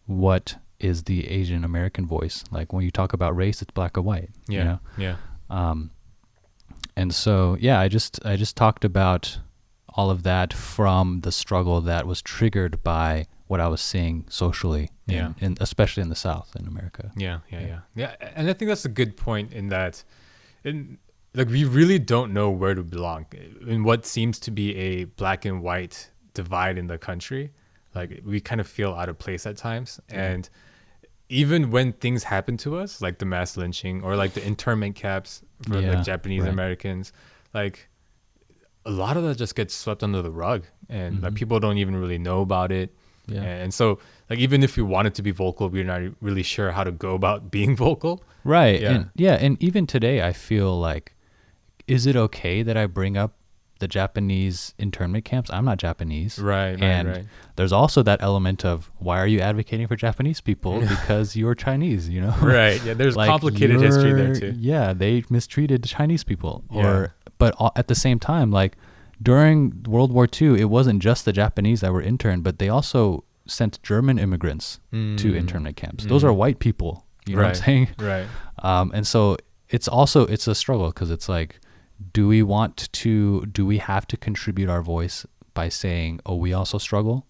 what is the Asian American voice? Like when you talk about race, it's black or white. Yeah. And so, I just talked about all of that from the struggle that was triggered by what I was seeing socially, especially in the South in America. Yeah. And I think that's a good point in that, like, we really don't know where to belong in what seems to be a black and white divide in the country. Like, we kind of feel out of place at times, and even when things happen to us, like the mass lynching or like the internment camps for like Japanese Americans, like a lot of that just gets swept under the rug, and like people don't even really know about it. Yeah. And so like even if we wanted to be vocal, we're not really sure how to go about being vocal. Right. Yeah. And even today I feel like, is it okay that I bring up the Japanese internment camps? I'm not Japanese. Right. There's also that element of, why are you advocating for Japanese people? Because you're Chinese, you know? Right. Yeah. There's like complicated history there too. Yeah. They mistreated the Chinese people. But at the same time, like during World War II, it wasn't just the Japanese that were interned, but they also sent German immigrants to internment camps. Those are white people. You know what I'm saying? Right. And so it's a struggle, because it's like, do we have to contribute our voice by saying, oh, we also struggle?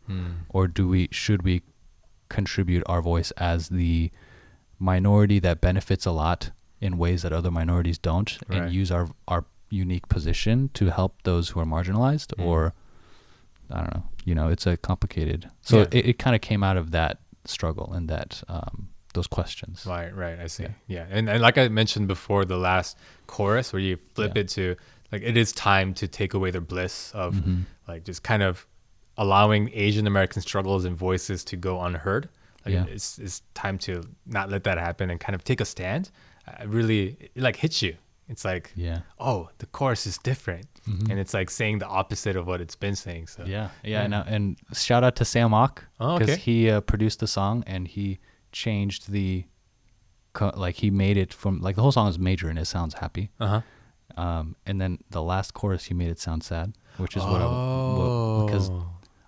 Or should we contribute our voice as the minority that benefits a lot in ways that other minorities don't, and use our unique position to help those who are marginalized? Or I don't know, you know, it's a complicated, so it kind of came out of that struggle and that those questions. Right. I see. Yeah. And like I mentioned before, the last chorus where you flip it to like, it is time to take away their bliss of like just kind of allowing Asian American struggles and voices to go unheard. Like it's time to not let that happen and kind of take a stand. It like hits you. It's like, oh, the chorus is different. And it's like saying the opposite of what it's been saying. So And shout out to Sam Ock, because he produced the song, and he changed he made it from, like, the whole song is major and it sounds happy. And then the last chorus, he made it sound sad, which is because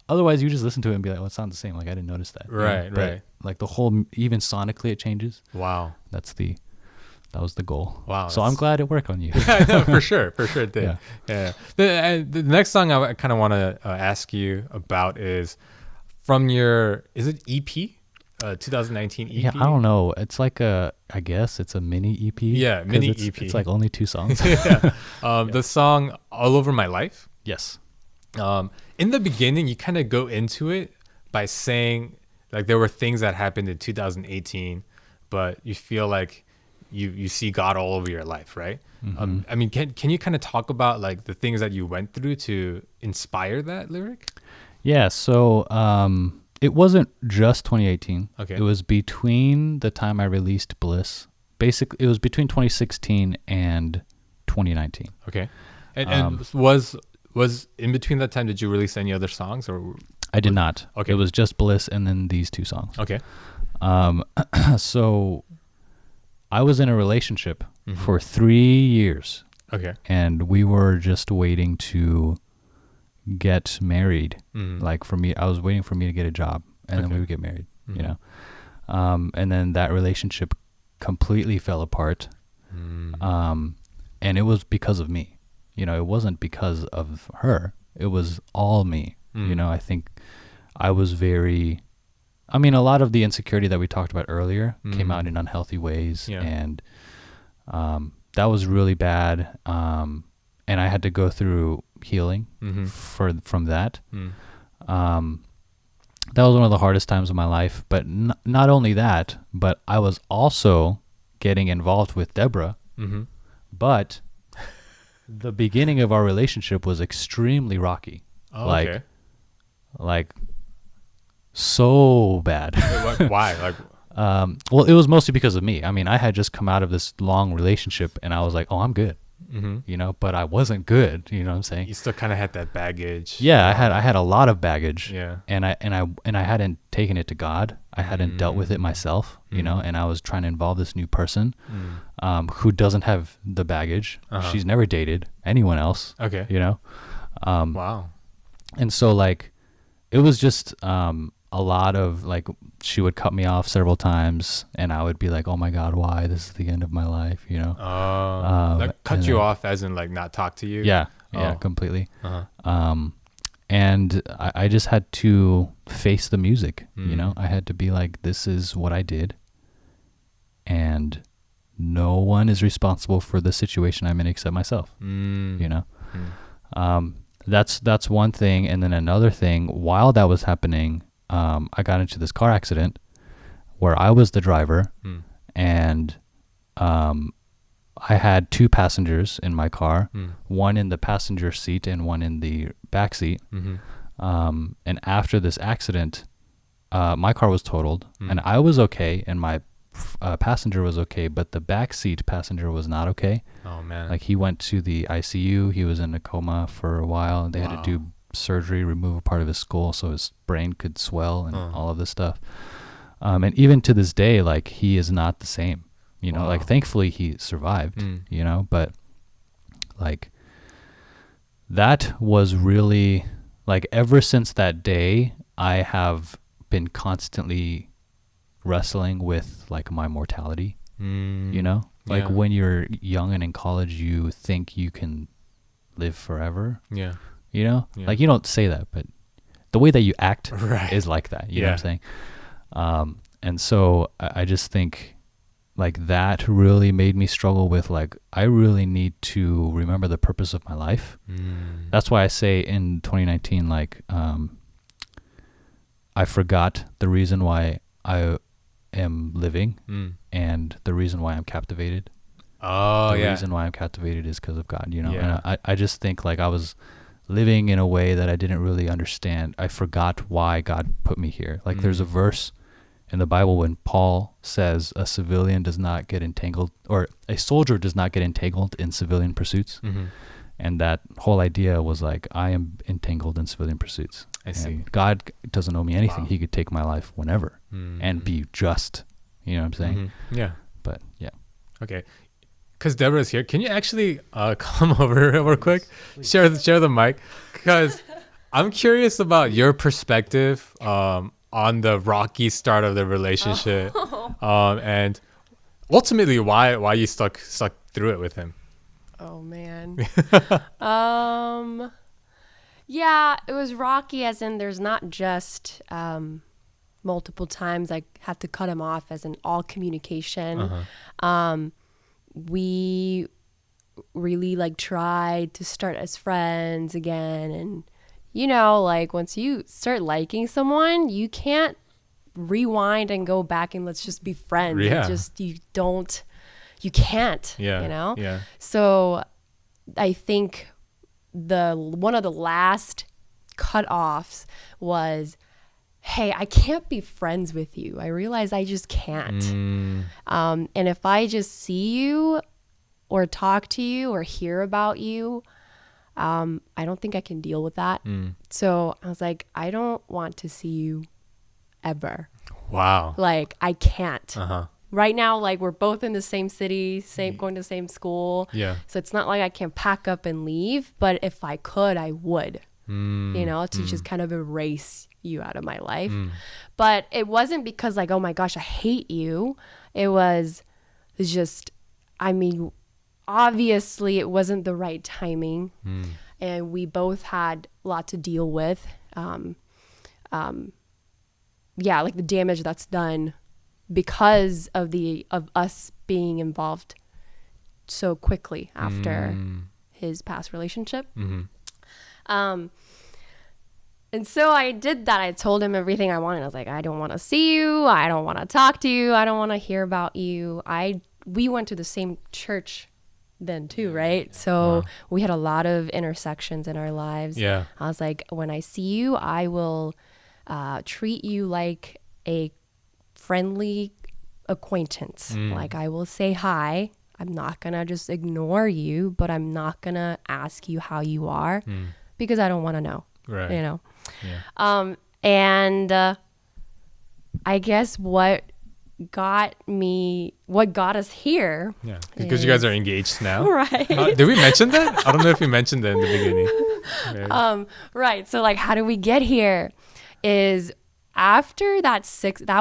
otherwise you just listen to it and be like, well, it sounds the same. Like, I didn't notice that. Right. But like the whole, even sonically it changes. Wow. That was the goal. Wow. So I'm glad it worked on you. Yeah, no, for sure it did. Yeah. The next song I kind of want to ask you about is from your, is it EP? 2019 EP? Yeah, I don't know. It's like I guess it's a mini EP. Yeah, mini EP. It's like only 2 songs. The song All Over My Life. Yes. In the beginning, you kind of go into it by saying like there were things that happened in 2018, but you feel like you see God all over your life, right? I mean, can you kind of talk about like the things that you went through to inspire that lyric? Yeah, so it wasn't just 2018. Okay. It was between the time I released Bliss. Basically, it was between 2016 and 2019. Okay. And was in between that time, did you release any other songs or? I did not. Okay. It was just Bliss and then these 2 songs. Okay. So I was in a relationship for 3 years. Okay. And we were just waiting to get married. Like for me, I was waiting for me to get a job, and then we would get married, you know? And then that relationship completely fell apart. And it was because of me, you know, it wasn't because of her. It was all me. You know, I think I was a lot of the insecurity that we talked about earlier came out in unhealthy ways. And that was really bad. And I had to go through healing from that. That was one of the hardest times of my life. But not only that, but I was also getting involved with Deborah. But the beginning of our relationship was extremely rocky. Like so bad. Why? Like, well, it was mostly because of me. I mean, I had just come out of this long relationship, and I was like, oh, I'm good. You know, but I wasn't good. You know what I'm saying? You still kind of had that baggage. Yeah, I had a lot of baggage. Yeah. And I hadn't taken it to God. I hadn't dealt with it myself. You know, and I was trying to involve this new person, who doesn't have the baggage. She's never dated anyone else. Okay. You know. Wow. And so like, it was just a lot of like, she would cut me off several times, and I would be like, oh my God, why? This is the end of my life, you know? Like cut you off as in like not talk to you? Yeah. Yeah, completely. And I just had to face the music, you know? I had to be like, this is what I did, and no one is responsible for the situation I'm in except myself, you know? That's one thing. And then another thing, while that was happening, I got into this car accident where I was the driver, Mm. and I had 2 passengers in my car, one in the passenger seat and one in the back seat. Mm-hmm. And after this accident, my car was totaled, and I was okay, and my passenger was okay, but the back seat passenger was not okay. Oh man. Like, he went to the ICU. He was in a coma for a while, and they had to do surgery, remove a part of his skull so his brain could swell and all of this stuff. And even to this day, like, he is not the same. You know, like, thankfully he survived, you know, but like, that was really, like, ever since that day, I have been constantly wrestling with, like, my mortality, you know, like, when you're young and in college, you think you can live forever, you know, like, you don't say that, but the way that you act is like that, you know what I'm saying? And so I just think, like, that really made me struggle with, like, I really need to remember the purpose of my life. That's why I say in 2019, like, I forgot the reason why I am living and the reason why I'm captivated. The reason why I'm captivated is because of God, you know? And I just think, like, I was living in a way that I didn't really understand. I forgot why God put me here. Like, there's a verse in the Bible when Paul says a civilian does not get entangled, or a soldier does not get entangled in civilian pursuits. And that whole idea was like, I am entangled in civilian pursuits. I see. God doesn't owe me anything. He could take my life whenever and be just. You know what I'm saying? Yeah. But yeah. Okay. Because Deborah's here. Can you actually come over real quick? Please. Share the mic. Because I'm curious about your perspective on the rocky start of the relationship, and ultimately why you stuck through it with him. Oh man. Yeah, it was rocky, as in there's not just multiple times I had to cut him off, as in all communication. We really, like, tried to start as friends again, and you know, like, once you start liking someone, you can't rewind and go back and let's just be friends. Yeah. You can't, you know? Yeah. So I think one of the last cutoffs was, hey, I can't be friends with you. I realize I just can't. And if I just see you or talk to you or hear about you, I don't think I can deal with that. So I was like, I don't want to see you ever. Wow. Like, I can't. Right now, like, we're both in the same city, going to the same school. Yeah. So it's not like I can pack up and leave, but if I could, I would, you know, to just kind of erase you out of my life. But it wasn't because, like, oh my gosh, I hate you. It's just, I mean, obviously it wasn't the right timing, and we both had a lot to deal with. Yeah, like the damage that's done because of us being involved so quickly after his past relationship. And so I did that. I told him everything I wanted. I was like, I don't want to see you. I don't want to talk to you. I don't want to hear about you. We went to the same church then too, right? So we had a lot of intersections in our lives. Yeah. I was like, when I see you, I will treat you like a friendly acquaintance. Like, I will say hi. I'm not going to just ignore you, but I'm not going to ask you how you are because I don't want to know. Right. You know? Yeah. And I guess what got us here. Yeah. Because you guys are engaged now. Right. Did we mention that? I don't know if we mentioned that in the beginning. Right. Right. So, like, how do we get here? Is after that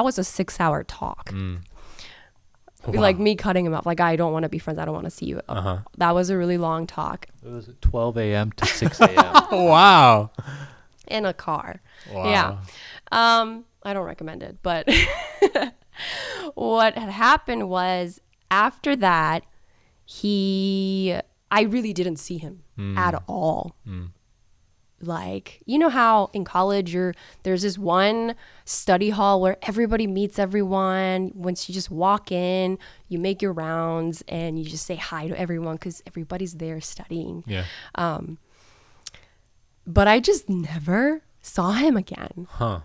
was a 6-hour talk. Wow. Like, me cutting him off. Like, I don't want to be friends. I don't want to see you. That was a really long talk. It was 12 a.m. to 6 a.m. Wow. In a car. Wow. Yeah. I don't recommend it, but what had happened was, after that, I really didn't see him at all. like, you know how in college there's this one study hall where everybody meets everyone. Once you just walk in, you make your rounds and you just say hi to everyone because everybody's there studying. Yeah. But I just never saw him again. Huh.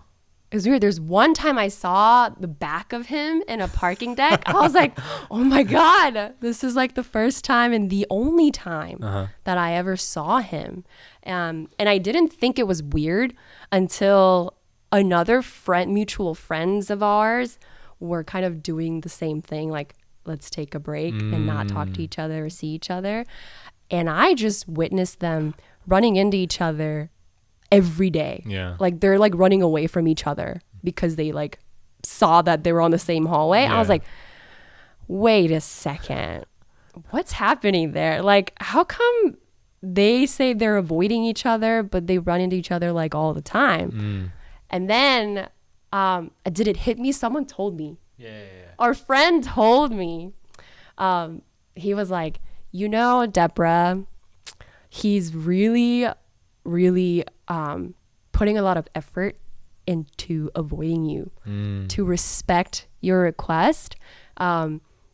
It was weird. There's one time I saw the back of him in a parking deck. I was like, oh my God, this is like the first time and the only time that I ever saw him. And I didn't think it was weird until another mutual friends of ours were kind of doing the same thing. Like, let's take a break and not talk to each other or see each other. And I just witnessed them running into each other every day. Yeah. Like they're like running away from each other because they like saw that they were on the same hallway. Yeah. I was like, wait a second. What's happening there? Like, how come they say they're avoiding each other, but they run into each other like all the time? And then did it hit me? Someone told me. Yeah. Our friend told me. He was like, you know, Deborah, he's really putting a lot of effort into avoiding you to respect your request.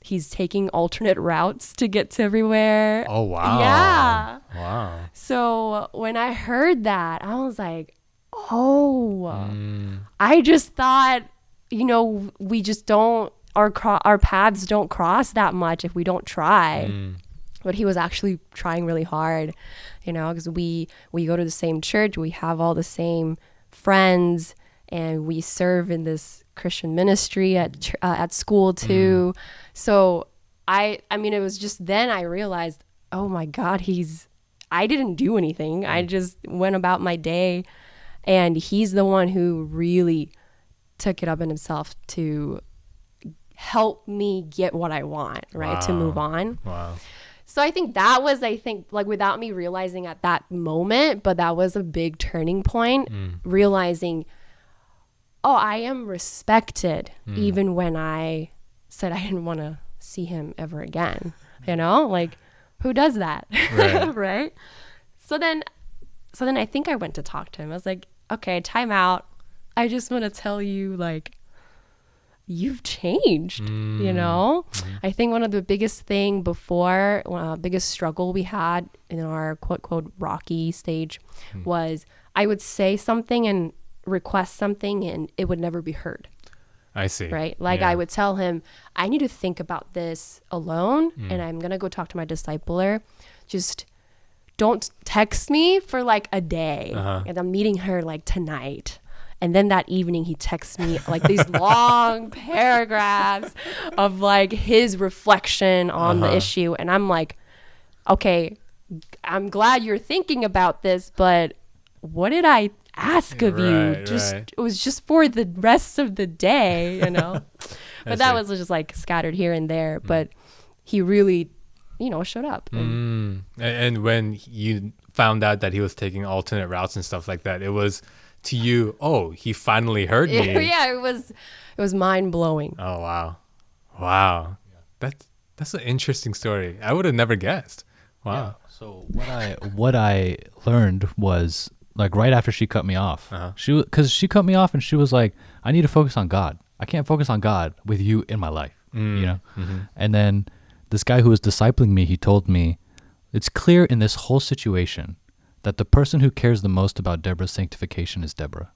He's taking alternate routes to get to everywhere. Oh, wow. Yeah. Wow. So when I heard that, I was like, oh, I just thought, you know, we just don't, our paths don't cross that much if we don't try. But he was actually trying really hard, you know, because we go to the same church, we have all the same friends, and we serve in this Christian ministry at school too. So I mean, it was just then I realized, oh my God, I didn't do anything. I just went about my day, and he's the one who really took it up in himself to help me get what I want, right? To move on. Wow. So I think that was, like without me realizing at that moment, but that was a big turning point, realizing, oh, I am respected even when I said I didn't want to see him ever again, you know, like who does that? Right. Right. So then I think I went to talk to him. I was like, okay, time out. I just want to tell you, like, you've changed, you know? I think one of the biggest thing before, biggest struggle we had in our quote, quote, rocky stage was I would say something and request something and it would never be heard. I see. Right? Like I would tell him, I need to think about this alone and I'm going to go talk to my discipler. Just don't text me for like a day. And I'm meeting her like tonight. And then that evening he texts me like these long paragraphs of like his reflection on the issue. And I'm like, okay, I'm glad you're thinking about this, but what did I ask of you? It was just for the rest of the day, you know? But that was just like scattered here and there. But he really, you know, showed up. And when you found out that he was taking alternate routes and stuff like that, it was to you, oh, he finally heard me. Yeah, it was mind blowing. Oh, wow. That's an interesting story. I would have never guessed. Wow. Yeah. So what I learned was, like, right after she cut me off, because she cut me off and she was like, I need to focus on God. I can't focus on God with you in my life, you know? And then this guy who was discipling me, he told me, it's clear in this whole situation that the person who cares the most about Deborah's sanctification is Deborah.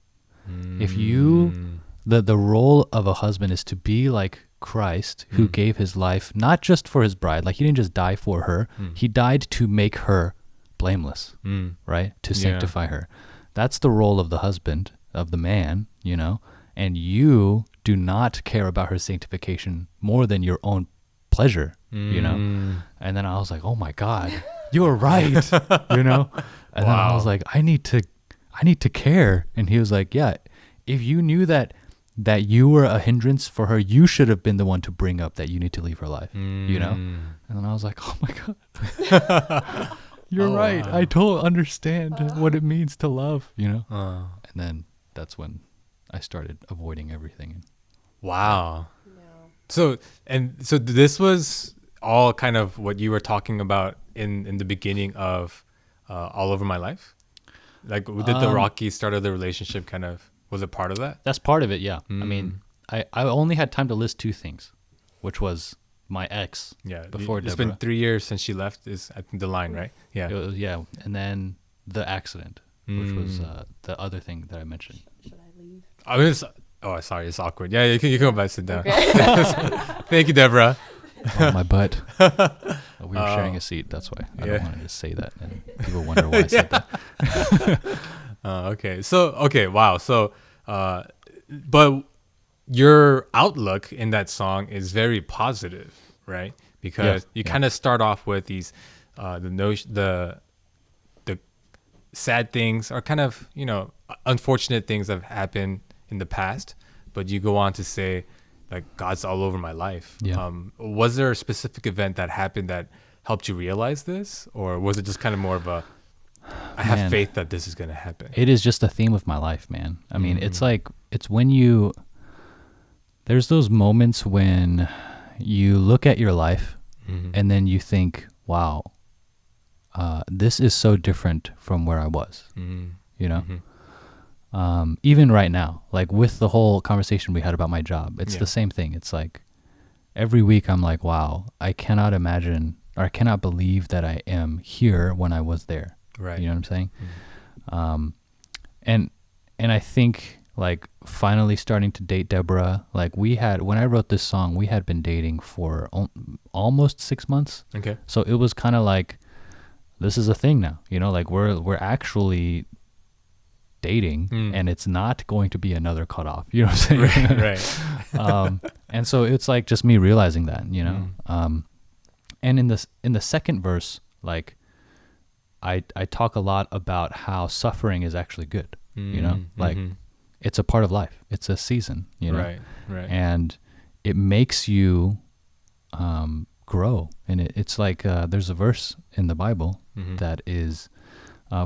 If you, the role of a husband is to be like Christ, who gave his life not just for his bride, like he didn't just die for her, he died to make her blameless, right? To sanctify her. That's the role of the husband, of the man, you know, and you do not care about her sanctification more than your own pleasure, you know? And then I was like, oh my God, you were right, you know? And then I was like, I need to care. And he was like, yeah, if you knew that you were a hindrance for her, you should have been the one to bring up that you need to leave her life, you know? And then I was like, oh my God, you're right. Wow. I totally understand what it means to love, you know? And then that's when I started avoiding everything. Wow. So this was all kind of what you were talking about in the beginning of All Over My Life? Like, did the rocky start of the relationship kind of, was it part of that? That's part of it, yeah. I mean, I only had time to list two things, which was my ex before It's Deborah. been 3 years since she left is, I think, the line, right? Yeah. It was, yeah, and then the accident, which was the other thing that I mentioned. Should I leave? I mean, sorry, it's awkward. Yeah, you can go back, sit down. Thank you, Deborah. Oh, my butt. We were sharing a seat. That's why I don't want to just say that, and people wonder why I said that. Okay. So, wow. So, but your outlook in that song is very positive, right? Because you kind of start off with these, the sad things or kind of, unfortunate things that have happened in the past, but you go on to say, like, God's all over my life. Yeah. Was there a specific event that happened that helped you realize this, or was it just kind of more of a, I have faith that this is going to happen? It is just a theme of my life, man. I mean, it's like, it's when there's those moments when you look at your life and then you think, wow, this is so different from where I was, you know? Even right now, like with the whole conversation we had about my job, it's the same thing. It's like every week I'm like, wow, I cannot imagine, or I cannot believe that I am here when I was there. Right. You know what I'm saying? And I think like finally starting to date Deborah, like when I wrote this song, we had been dating for almost 6 months. Okay. So it was kind of like, this is a thing now, like we're actually dating and it's not going to be another cutoff. You know what I'm saying? Right. And so it's like just me realizing that, and in the second verse, like I talk a lot about how suffering is actually good, like it's a part of life. It's a season, Right. And it makes you grow. And it's like there's a verse in the Bible that is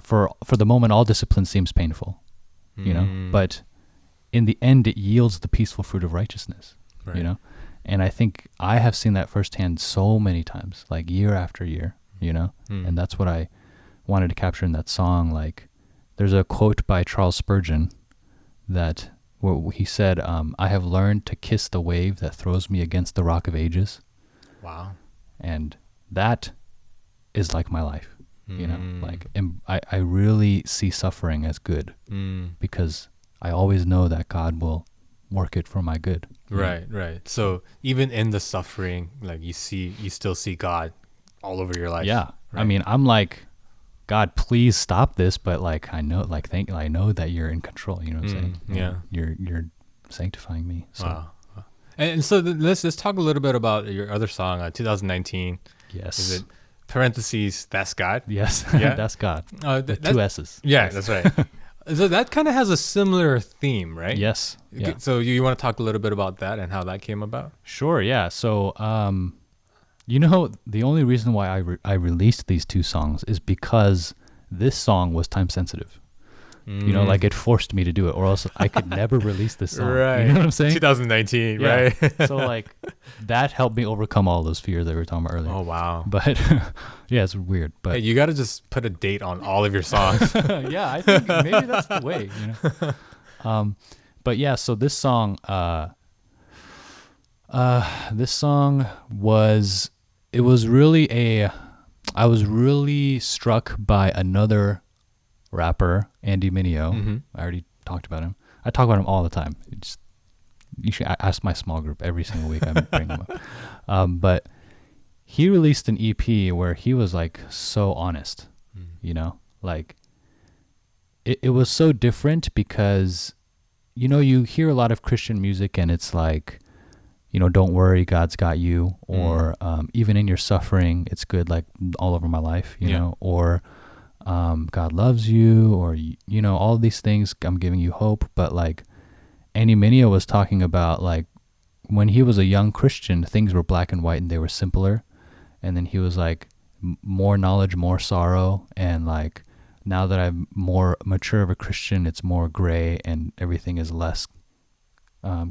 for the moment all discipline seems painful, but in the end it yields the peaceful fruit of righteousness, right. And I think I have seen that firsthand so many times, like year after year, and that's what I wanted to capture in that song. Like there's a quote by Charles Spurgeon that where he said, I have learned to kiss the wave that throws me against the rock of ages. Wow. And that is like my life, like I really see suffering as good because I always know that God will work it for my good. Right. So even in the suffering, like you still see God all over your life. Yeah. Right? I mean, I'm like, God, please stop this. But like, I know that you're in control. You know what I'm saying? Yeah. You're sanctifying me. So. Wow. And so let's talk a little bit about your other song, 2019. Yes. Is it parentheses, that's God? Yes. Yeah. That's God. With 2 S's. Yeah, Yes. that's right. So that kind of has a similar theme, right? Yes. Yeah. So you want to talk a little bit about that and how that came about? Sure. Yeah. So, the only reason why I released these 2 songs is because this song was time sensitive. Like it forced me to do it, or else I could never release this song. Right. You know what I'm saying? 2019, Yeah. right? So like that helped me overcome all those fears that we were talking about earlier. Oh, wow. But yeah, it's weird. But Hey, you got to just put a date on all of your songs. yeah, I think maybe that's the way. But yeah, so this song was really I was really struck by another rapper, Andy Mineo. I already talked about him. I talk about him all the time. You should ask my small group every single week. I bring him up. But he released an EP where he was like so honest, like it was so different because, you hear a lot of Christian music and it's like, don't worry, God's got you, or even in your suffering, it's good, like all over my life, or God loves you, or, all these things, I'm giving you hope. But like Andy Mineo was talking about, like when he was a young Christian, things were black and white and they were simpler. And then he was like, more knowledge, more sorrow. And like, now that I'm more mature of a Christian, it's more gray and everything is less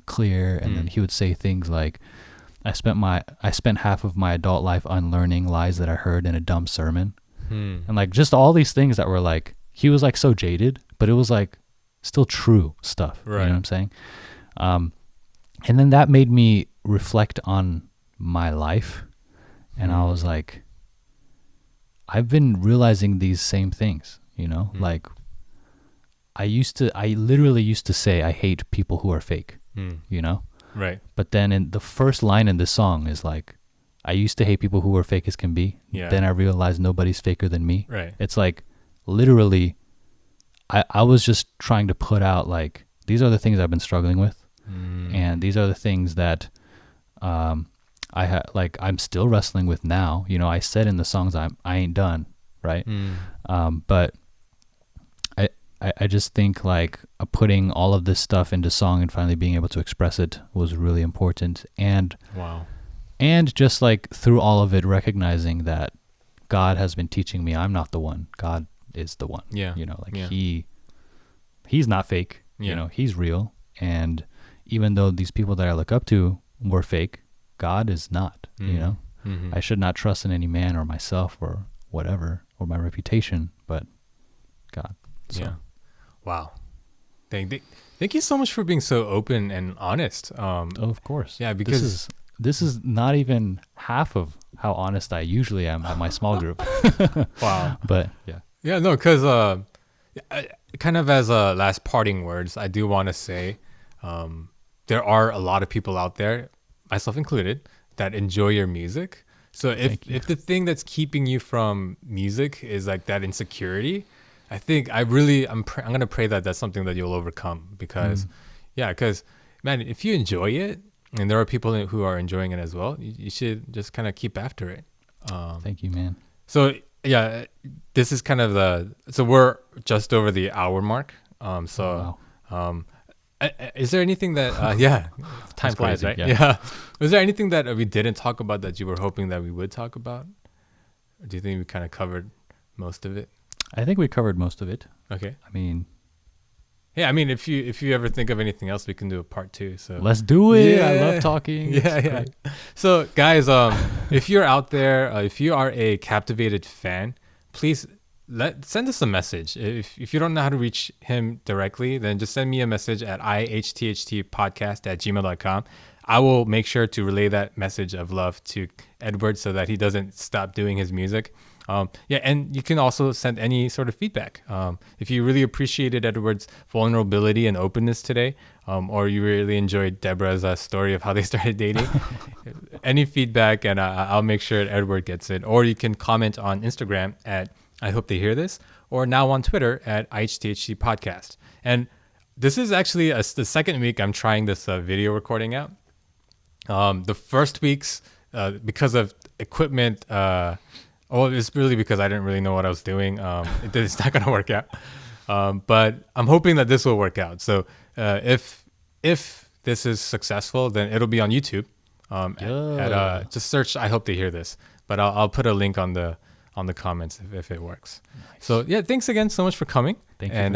clear. And then he would say things like, I spent half of my adult life unlearning lies that I heard in a dumb sermon. And like just all these things that were like he was like so jaded, but it was like still true stuff. Right. You know what I'm saying? And then that made me reflect on my life. And I was like, I've been realizing these same things, you know, like I literally used to say, I hate people who are fake, you know? Right. But then in the first line in this song is like, I used to hate people who were fake as can be. Yeah. Then I realized nobody's faker than me. Right. It's like literally, I was just trying to put out like, these are the things I've been struggling with. And these are the things that I'm still wrestling with now. You know, I said in the songs I ain't done, right? But I just think like putting all of this stuff into song and finally being able to express it was really important. And wow. And just like through all of it, recognizing that God has been teaching me I'm not the one. God is the one. Yeah. You know, like Yeah. he's not fake. Yeah. You know, he's real. And even though these people that I look up to were fake, God is not, you know. I should not trust in any man or myself or whatever, or my reputation, but God. So. Yeah. Wow. Thank you so much for being so open and honest. Of course. Yeah, because this is not even half of how honest I usually am at my small group. wow. But yeah. Yeah, no, because kind of as last parting words, I do want to say there are a lot of people out there, myself included, that enjoy your music. So if the thing that's keeping you from music is like that insecurity, I think I'm going to pray that that's something that you'll overcome because, man, if you enjoy it, and there are people who are enjoying it as well, you should just kind of keep after it. Thank you, man. So yeah, this is kind of so we're just over the hour mark. Is there anything that, time flies, right? Yeah. Was there anything that we didn't talk about that you were hoping that we would talk about? Or do you think we kind of covered most of it? I think we covered most of it. Okay. I mean, if you ever think of anything else, we can do a part 2. So let's do it. Yeah. I love talking. Yeah. So guys, if you're out there, if you are a Kaptivated fan, please send us a message. If you don't know how to reach him directly, then just send me a message at IHTHT@gmail.com. I will make sure to relay that message of love to Edward so that he doesn't stop doing his music. And you can also send any sort of feedback. If you really appreciated Edward's vulnerability and openness today, or you really enjoyed Deborah's story of how they started dating, any feedback, and I'll make sure Edward gets it. Or you can comment on Instagram at I Hope They Hear This, or now on Twitter at IHTHT Podcast. And this is actually the second week I'm trying this video recording out. The first weeks, because of equipment, it's really because I didn't really know what I was doing. It's not going to work out. But I'm hoping that this will work out. So if this is successful, then it'll be on YouTube. Just search I Hope They Hear This. But I'll put a link on the comments if it works. Nice. So yeah, thanks again so much for coming. Thank you. And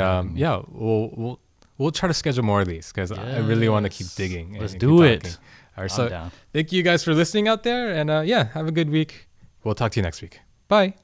we'll try to schedule more of these because I really want to keep digging. Let's do it. All right, so thank you guys for listening out there, and have a good week. We'll talk to you next week. Bye.